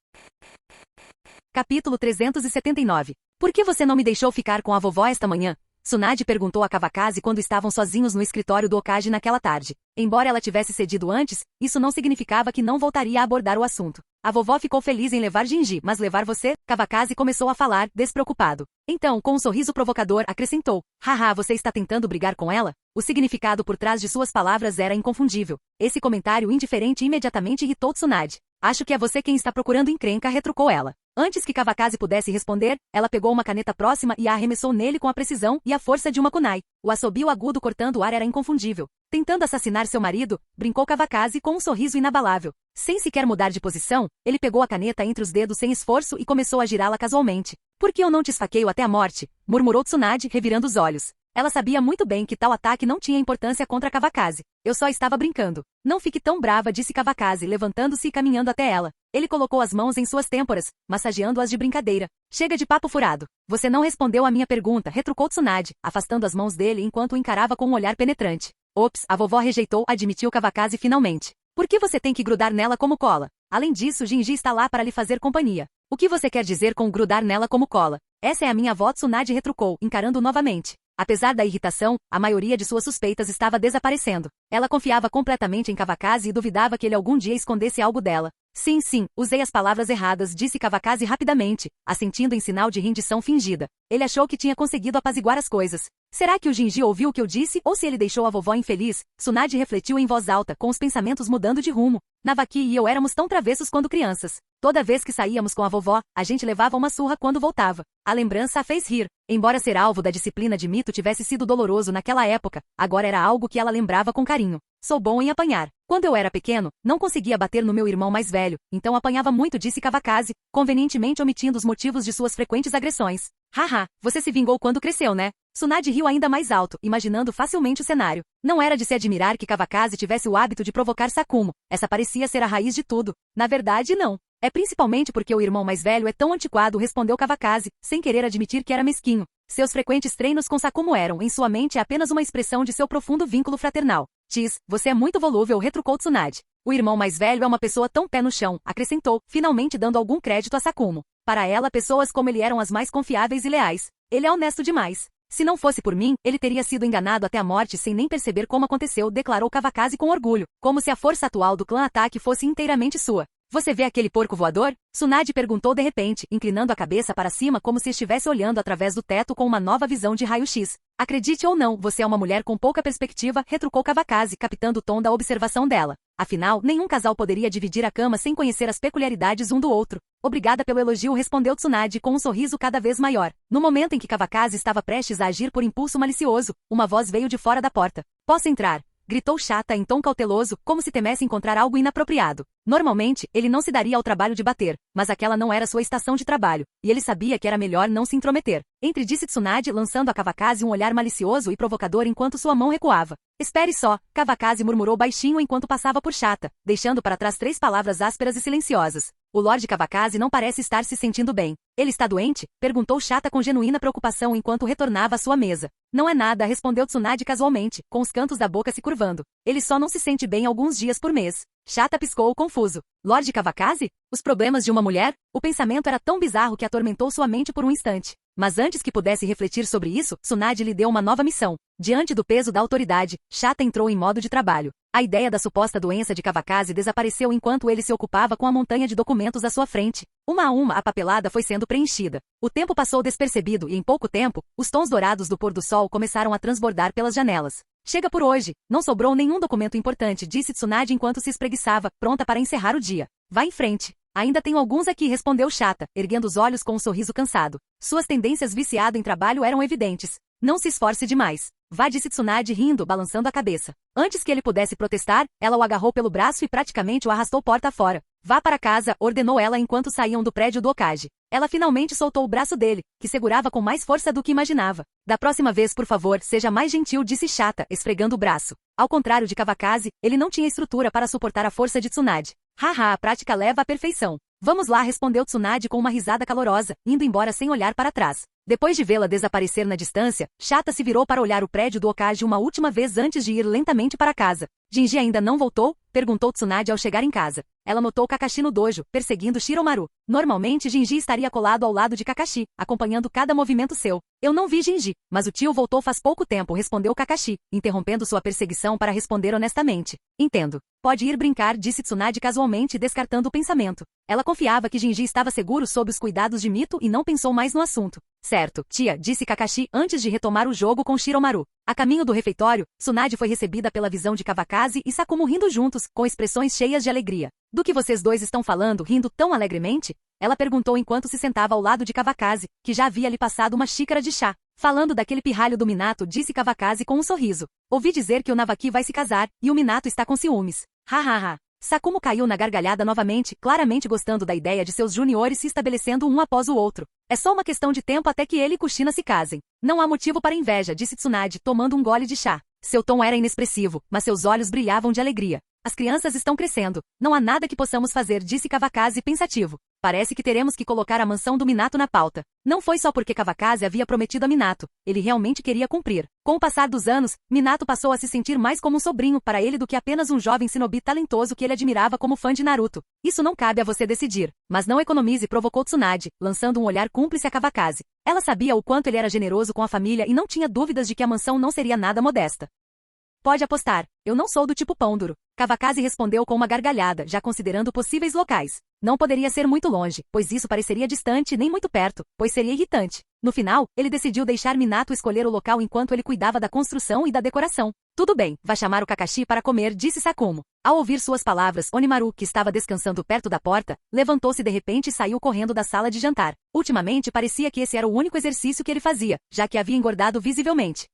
Capítulo 379. Por que você não me deixou ficar com a vovó esta manhã? Tsunade perguntou a Kawakaze quando estavam sozinhos no escritório do Hokage naquela tarde. Embora ela tivesse cedido antes, isso não significava que não voltaria a abordar o assunto. A vovó ficou feliz em levar Jinji, mas levar você? Kawakaze começou a falar, despreocupado. Então, com um sorriso provocador, acrescentou. Haha, você está tentando brigar com ela? O significado por trás de suas palavras era inconfundível. Esse comentário indiferente imediatamente irritou Tsunade. Acho que é você quem está procurando encrenca, retrucou ela. Antes que Kawakaze pudesse responder, ela pegou uma caneta próxima e a arremessou nele com a precisão e a força de uma kunai. O assobio agudo cortando o ar era inconfundível. Tentando assassinar seu marido, brincou Kawakaze com um sorriso inabalável. Sem sequer mudar de posição, ele pegou a caneta entre os dedos sem esforço e começou a girá-la casualmente. Por que eu não te esfaqueio até a morte? Murmurou Tsunade, revirando os olhos. Ela sabia muito bem que tal ataque não tinha importância contra Kawakaze. Eu só estava brincando. Não fique tão brava, disse Kawakaze, levantando-se e caminhando até ela. Ele colocou as mãos em suas têmporas, massageando-as de brincadeira. Chega de papo furado. Você não respondeu à minha pergunta, retrucou Tsunade, afastando as mãos dele enquanto o encarava com um olhar penetrante. Ops, a vovó rejeitou, admitiu Kawakaze finalmente. Por que você tem que grudar nela como cola? Além disso, Jinji está lá para lhe fazer companhia. O que você quer dizer com grudar nela como cola? Essa é a minha avó, Tsunade retrucou, encarando novamente. Apesar da irritação, a maioria de suas suspeitas estava desaparecendo. Ela confiava completamente em Kawakaze e duvidava que ele algum dia escondesse algo dela. Sim, usei as palavras erradas, disse Kawakaze rapidamente, assentindo em sinal de rendição fingida. Ele achou que tinha conseguido apaziguar as coisas. Será que o Jinji ouviu o que eu disse ou se ele deixou a vovó infeliz? Tsunade refletiu em voz alta, com os pensamentos mudando de rumo. Navaki e eu éramos tão travessos quando crianças. Toda vez que saíamos com a vovó, a gente levava uma surra quando voltava. A lembrança a fez rir. Embora ser alvo da disciplina de Mito tivesse sido doloroso naquela época, agora era algo que ela lembrava com carinho. Sou bom em apanhar. Quando eu era pequeno, não conseguia bater no meu irmão mais velho, então apanhava muito, disse Kawakaze, convenientemente omitindo os motivos de suas frequentes agressões. Haha, você se vingou quando cresceu, né? Tsunade riu ainda mais alto, imaginando facilmente o cenário. Não era de se admirar que Kawakaze tivesse o hábito de provocar Sakumo. Essa parecia ser a raiz de tudo. Na verdade, não. É principalmente porque o irmão mais velho é tão antiquado, respondeu Kawakaze, sem querer admitir que era mesquinho. Seus frequentes treinos com Sakumo eram, em sua mente, apenas uma expressão de seu profundo vínculo fraternal. Tis, você é muito volúvel, retrucou Tsunade. O irmão mais velho é uma pessoa tão pé no chão, acrescentou, finalmente dando algum crédito a Sakumo. Para ela, pessoas como ele eram as mais confiáveis e leais. Ele é honesto demais. Se não fosse por mim, ele teria sido enganado até a morte sem nem perceber como aconteceu, declarou Kawakaze com orgulho, como se a força atual do clã Ataque fosse inteiramente sua. Você vê aquele porco voador? Tsunade perguntou de repente, inclinando a cabeça para cima como se estivesse olhando através do teto com uma nova visão de raio-x. Acredite ou não, você é uma mulher com pouca perspectiva, retrucou Kawakaze, captando o tom da observação dela. Afinal, nenhum casal poderia dividir a cama sem conhecer as peculiaridades um do outro. Obrigada pelo elogio, respondeu Tsunade com um sorriso cada vez maior. No momento em que Kawakaze estava prestes a agir por impulso malicioso, uma voz veio de fora da porta. Posso entrar? Gritou Chata em tom cauteloso, como se temesse encontrar algo inapropriado. Normalmente, ele não se daria ao trabalho de bater, mas aquela não era sua estação de trabalho, e ele sabia que era melhor não se intrometer. Disse Tsunade, lançando a Kawakaze um olhar malicioso e provocador enquanto sua mão recuava. Espere só, Kawakaze murmurou baixinho enquanto passava por Chata, deixando para trás 3 palavras ásperas e silenciosas. O Lorde Kawakaze não parece estar se sentindo bem. Ele está doente? Perguntou Chata com genuína preocupação enquanto retornava à sua mesa. Não é nada, respondeu Tsunade casualmente, com os cantos da boca se curvando. Ele só não se sente bem alguns dias por mês. Chata piscou confuso. Lorde Kawakaze? Os problemas de uma mulher? O pensamento era tão bizarro que atormentou sua mente por um instante. Mas antes que pudesse refletir sobre isso, Tsunade lhe deu uma nova missão. Diante do peso da autoridade, Chata entrou em modo de trabalho. A ideia da suposta doença de Kawakaze desapareceu enquanto ele se ocupava com a montanha de documentos à sua frente. Uma a uma, a papelada foi sendo preenchida. O tempo passou despercebido e, em pouco tempo, os tons dourados do pôr do sol começaram a transbordar pelas janelas. Chega por hoje. Não sobrou nenhum documento importante, disse Tsunade enquanto se espreguiçava, pronta para encerrar o dia. Vá em frente. Ainda tenho alguns aqui, respondeu Chata, erguendo os olhos com um sorriso cansado. Suas tendências viciado em trabalho eram evidentes. Não se esforce demais. Vá, disse Tsunade rindo, balançando a cabeça. Antes que ele pudesse protestar, ela o agarrou pelo braço e praticamente o arrastou porta fora. Vá para casa, ordenou ela enquanto saíam do prédio do Hokage. Ela finalmente soltou o braço dele, que segurava com mais força do que imaginava. Da próxima vez, por favor, seja mais gentil, disse Chata, esfregando o braço. Ao contrário de Kawakaze, ele não tinha estrutura para suportar a força de Tsunade. Haha, a prática leva à perfeição. Vamos lá, respondeu Tsunade com uma risada calorosa, indo embora sem olhar para trás. Depois de vê-la desaparecer na distância, Chata se virou para olhar o prédio do Hokage uma última vez antes de ir lentamente para casa. Jinji ainda não voltou? Perguntou Tsunade ao chegar em casa. Ela notou Kakashi no dojo, perseguindo Shiromaru. Normalmente Jinji estaria colado ao lado de Kakashi, acompanhando cada movimento seu. Eu não vi Jinji, mas o tio voltou faz pouco tempo, respondeu Kakashi, interrompendo sua perseguição para responder honestamente. Entendo. Pode ir brincar, disse Tsunade casualmente, descartando o pensamento. Ela confiava que Jinji estava seguro sob os cuidados de Mito e não pensou mais no assunto. Certo, tia, disse Kakashi antes de retomar o jogo com Shiromaru. A caminho do refeitório, Tsunade foi recebida pela visão de Kawakaze e Sakumo rindo juntos, com expressões cheias de alegria. Do que vocês dois estão falando, rindo tão alegremente? Ela perguntou enquanto se sentava ao lado de Kawakaze, que já havia lhe passado uma xícara de chá. Falando daquele pirralho do Minato, disse Kawakaze com um sorriso. Ouvi dizer que o Navaki vai se casar, e o Minato está com ciúmes. Hahaha. Sakumo caiu na gargalhada novamente, claramente gostando da ideia de seus juniores se estabelecendo um após o outro. É só uma questão de tempo até que ele e Kushina se casem. Não há motivo para inveja, disse Tsunade, tomando um gole de chá. Seu tom era inexpressivo, mas seus olhos brilhavam de alegria. As crianças estão crescendo. Não há nada que possamos fazer, disse Kawakaze pensativo. Parece que teremos que colocar a mansão do Minato na pauta. Não foi só porque Kawakaze havia prometido a Minato. Ele realmente queria cumprir. Com o passar dos anos, Minato passou a se sentir mais como um sobrinho para ele do que apenas um jovem shinobi talentoso que ele admirava como fã de Naruto. Isso não cabe a você decidir. Mas não economize, provocou Tsunade, lançando um olhar cúmplice a Kawakaze. Ela sabia o quanto ele era generoso com a família e não tinha dúvidas de que a mansão não seria nada modesta. Pode apostar, eu não sou do tipo pão duro. Kawakaze respondeu com uma gargalhada, já considerando possíveis locais. Não poderia ser muito longe, pois isso pareceria distante, nem muito perto, pois seria irritante. No final, ele decidiu deixar Minato escolher o local enquanto ele cuidava da construção e da decoração. Tudo bem, vá chamar o Kakashi para comer, disse Sakumo. Ao ouvir suas palavras, Onimaru, que estava descansando perto da porta, levantou-se de repente e saiu correndo da sala de jantar. Ultimamente parecia que esse era o único exercício que ele fazia, já que havia engordado visivelmente.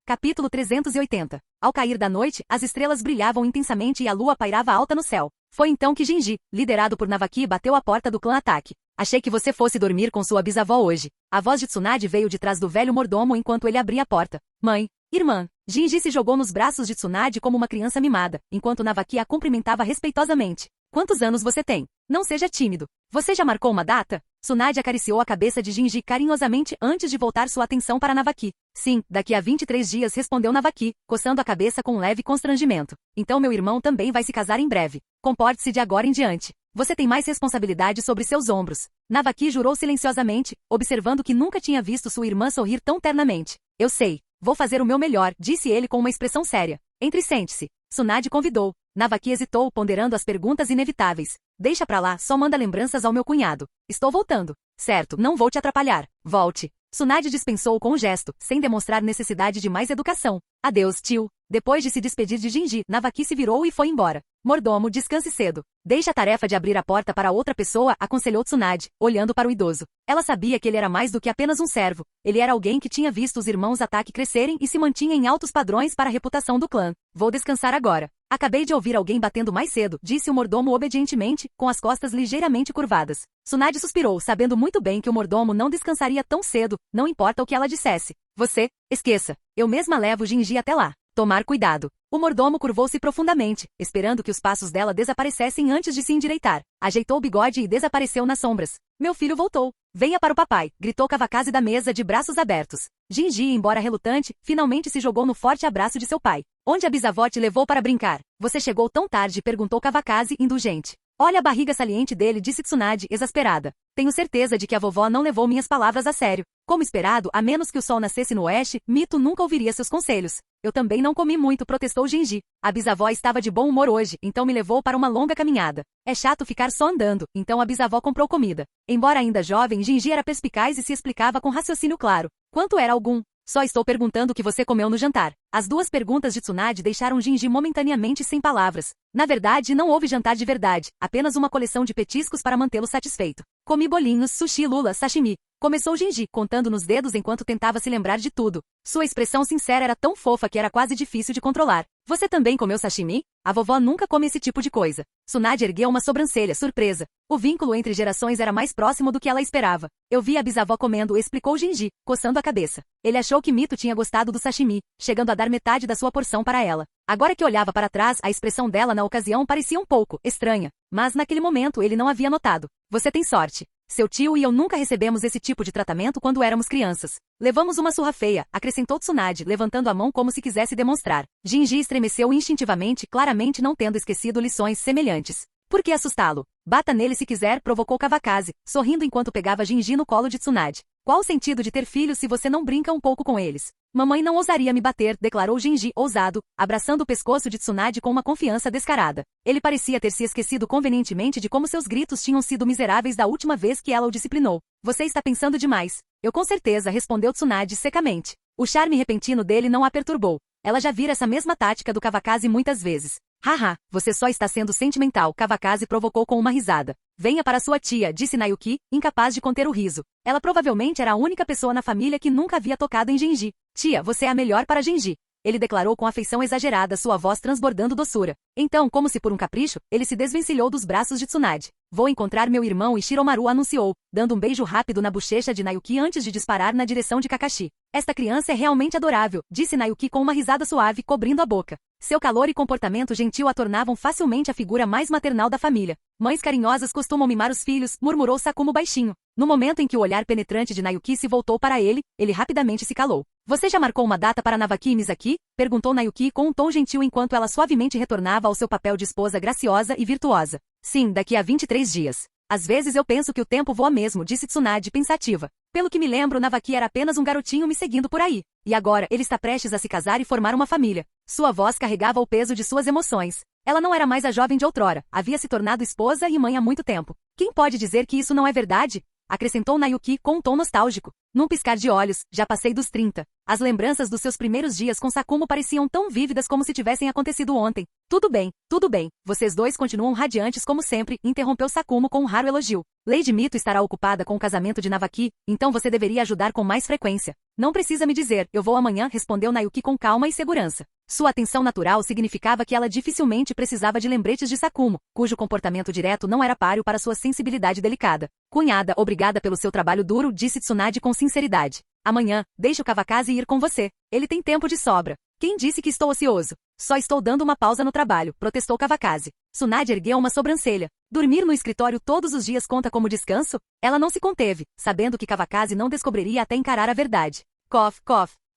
Capítulo 380. Ao cair da noite, as estrelas brilhavam intensamente e a lua pairava alta no céu. Foi então que Jinji, liderado por Navaki, bateu a porta do clã Ataque. Achei que você fosse dormir com sua bisavó hoje. A voz de Tsunade veio de trás do velho mordomo enquanto ele abria a porta. Mãe, irmã. Jinji se jogou nos braços de Tsunade como uma criança mimada, enquanto Navaki a cumprimentava respeitosamente. Quantos anos você tem? Não seja tímido. Você já marcou uma data? Tsunade acariciou a cabeça de Jinji carinhosamente antes de voltar sua atenção para Navaki. Sim, daqui a 23 dias, respondeu Navaki, coçando a cabeça com um leve constrangimento. Então meu irmão também vai se casar em breve. Comporte-se de agora em diante. Você tem mais responsabilidade sobre seus ombros. Navaki jurou silenciosamente, observando que nunca tinha visto sua irmã sorrir tão ternamente. Eu sei. Vou fazer o meu melhor, disse ele com uma expressão séria. Entre e sente-se. Tsunade convidou. Navaki hesitou, ponderando as perguntas inevitáveis. Deixa pra lá, só manda lembranças ao meu cunhado. Estou voltando. Certo, não vou te atrapalhar. Volte. Tsunade dispensou com um gesto, sem demonstrar necessidade de mais educação. Adeus, tio. Depois de se despedir de Jinji, Navaki se virou e foi embora. Mordomo, descanse cedo. Deixe a tarefa de abrir a porta para outra pessoa, aconselhou Tsunade, olhando para o idoso. Ela sabia que ele era mais do que apenas um servo. Ele era alguém que tinha visto os irmãos Ataque crescerem e se mantinha em altos padrões para a reputação do clã. Vou descansar agora. Acabei de ouvir alguém batendo mais cedo, disse o mordomo obedientemente, com as costas ligeiramente curvadas. Tsunade suspirou, sabendo muito bem que o mordomo não descansaria tão cedo, não importa o que ela dissesse. Você, esqueça. Eu mesma levo Jinji até lá. Tomar cuidado. O mordomo curvou-se profundamente, esperando que os passos dela desaparecessem antes de se endireitar. Ajeitou o bigode e desapareceu nas sombras. Meu filho voltou. Venha para o papai, gritou Kawakaze da mesa de braços abertos. Jinji, embora relutante, finalmente se jogou no forte abraço de seu pai. Onde a bisavó te levou para brincar? Você chegou tão tarde, perguntou Kawakaze, indulgente. Olha a barriga saliente dele, disse Tsunade, exasperada. Tenho certeza de que a vovó não levou minhas palavras a sério. Como esperado, a menos que o sol nascesse no oeste, Mito nunca ouviria seus conselhos. Eu também não comi muito, protestou Jinji. A bisavó estava de bom humor hoje, então me levou para uma longa caminhada. É chato ficar só andando, então a bisavó comprou comida. Embora ainda jovem, Jinji era perspicaz e se explicava com raciocínio claro. Quanto era algum? Só estou perguntando o que você comeu no jantar. As duas perguntas de Tsunade deixaram Jinji momentaneamente sem palavras. Na verdade, não houve jantar de verdade, apenas uma coleção de petiscos para mantê-lo satisfeito. Comi bolinhos, sushi, lula, sashimi. Começou Jinji, contando nos dedos enquanto tentava se lembrar de tudo. Sua expressão sincera era tão fofa que era quase difícil de controlar. Você também comeu sashimi? A vovó nunca come esse tipo de coisa. Tsunade ergueu uma sobrancelha, surpresa. O vínculo entre gerações era mais próximo do que ela esperava. Eu vi a bisavó comendo, explicou Jinji, coçando a cabeça. Ele achou que Mito tinha gostado do sashimi, chegando a dar metade da sua porção para ela. Agora que olhava para trás, a expressão dela na ocasião parecia um pouco estranha. Mas naquele momento ele não havia notado. Você tem sorte. Seu tio e eu nunca recebemos esse tipo de tratamento quando éramos crianças. Levamos uma surra feia, acrescentou Tsunade, levantando a mão como se quisesse demonstrar. Jinji estremeceu instintivamente, claramente não tendo esquecido lições semelhantes. Por que assustá-lo? Bata nele se quiser, provocou Kawakaze, sorrindo enquanto pegava Jinji no colo de Tsunade. Qual o sentido de ter filhos se você não brinca um pouco com eles? Mamãe não ousaria me bater, declarou Jinji, ousado, abraçando o pescoço de Tsunade com uma confiança descarada. Ele parecia ter se esquecido convenientemente de como seus gritos tinham sido miseráveis da última vez que ela o disciplinou. Você está pensando demais. Eu com certeza, respondeu Tsunade secamente. O charme repentino dele não a perturbou. Ela já vira essa mesma tática do Kawakaze muitas vezes. Haha, você só está sendo sentimental, Kawakaze provocou com uma risada. Venha para sua tia, disse Nayuki, incapaz de conter o riso. Ela provavelmente era a única pessoa na família que nunca havia tocado em Jinji. Tia, você é a melhor para Jinji. Ele declarou com afeição exagerada, sua voz transbordando doçura. Então, como se por um capricho, ele se desvencilhou dos braços de Tsunade. Vou encontrar meu irmão, e Shiromaru anunciou, dando um beijo rápido na bochecha de Nayuki antes de disparar na direção de Kakashi. Esta criança é realmente adorável, disse Nayuki com uma risada suave, cobrindo a boca. Seu calor e comportamento gentil a tornavam facilmente a figura mais maternal da família. Mães carinhosas costumam mimar os filhos, murmurou Sakumo baixinho. No momento em que o olhar penetrante de Nayuki se voltou para ele, ele rapidamente se calou. Você já marcou uma data para Navaki e Misaki? Perguntou Nayuki com um tom gentil enquanto ela suavemente retornava ao seu papel de esposa graciosa e virtuosa. Sim, daqui a 23 dias. Às vezes eu penso que o tempo voa mesmo, disse Tsunade pensativa. Pelo que me lembro, Navaki era apenas um garotinho me seguindo por aí. E agora, ele está prestes a se casar e formar uma família. Sua voz carregava o peso de suas emoções. Ela não era mais a jovem de outrora, havia se tornado esposa e mãe há muito tempo. Quem pode dizer que isso não é verdade? Acrescentou Nayuki com um tom nostálgico. Num piscar de olhos, já passei dos 30. As lembranças dos seus primeiros dias com Sakumo pareciam tão vívidas como se tivessem acontecido ontem. Tudo bem, vocês dois continuam radiantes como sempre, interrompeu Sakumo com um raro elogio. Lady Mito estará ocupada com o casamento de Navaki, então você deveria ajudar com mais frequência. Não precisa me dizer, eu vou amanhã, respondeu Nayuki com calma e segurança. Sua atenção natural significava que ela dificilmente precisava de lembretes de Sakumo, cujo comportamento direto não era páreo para sua sensibilidade delicada. Cunhada, obrigada pelo seu trabalho duro, disse Tsunade com sinceridade. Amanhã, deixe o Kawakaze ir com você. Ele tem tempo de sobra. Quem disse que estou ocioso? Só estou dando uma pausa no trabalho, protestou Kawakaze. Tsunade ergueu uma sobrancelha. Dormir no escritório todos os dias conta como descanso? Ela não se conteve, sabendo que Kawakaze não descobriria até encarar a verdade. Cof.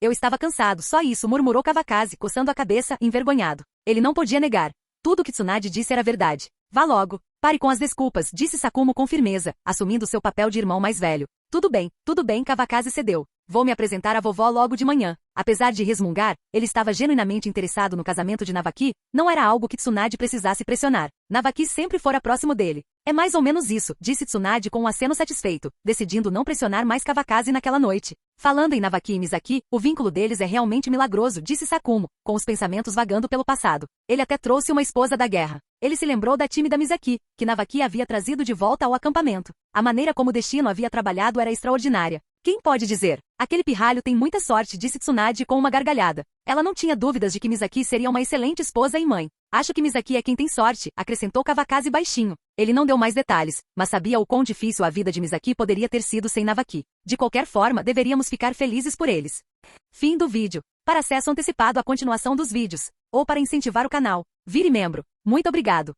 Eu estava cansado, só isso, murmurou Kawakaze, coçando a cabeça, envergonhado. Ele não podia negar. Tudo o que Tsunade disse era verdade. Vá logo. Pare com as desculpas, disse Sakumo com firmeza, assumindo seu papel de irmão mais velho. Tudo bem, Kawakaze cedeu. Vou me apresentar à vovó logo de manhã. Apesar de resmungar, ele estava genuinamente interessado no casamento de Navaki, não era algo que Tsunade precisasse pressionar. Navaki sempre fora próximo dele. É mais ou menos isso, disse Tsunade com um aceno satisfeito, decidindo não pressionar mais Kawakaze naquela noite. Falando em Navaki e Misaki, o vínculo deles é realmente milagroso, disse Sakumo, com os pensamentos vagando pelo passado. Ele até trouxe uma esposa da guerra. Ele se lembrou da tímida Misaki, que Navaki havia trazido de volta ao acampamento. A maneira como o destino havia trabalhado era extraordinária. Quem pode dizer? Aquele pirralho tem muita sorte, disse Tsunade com uma gargalhada. Ela não tinha dúvidas de que Misaki seria uma excelente esposa e mãe. Acho que Misaki é quem tem sorte, acrescentou Kawakaze baixinho. Ele não deu mais detalhes, mas sabia o quão difícil a vida de Misaki poderia ter sido sem Navaki. De qualquer forma, deveríamos ficar felizes por eles. Fim do vídeo. Para acesso antecipado à continuação dos vídeos, ou para incentivar o canal, vire membro. Muito obrigado.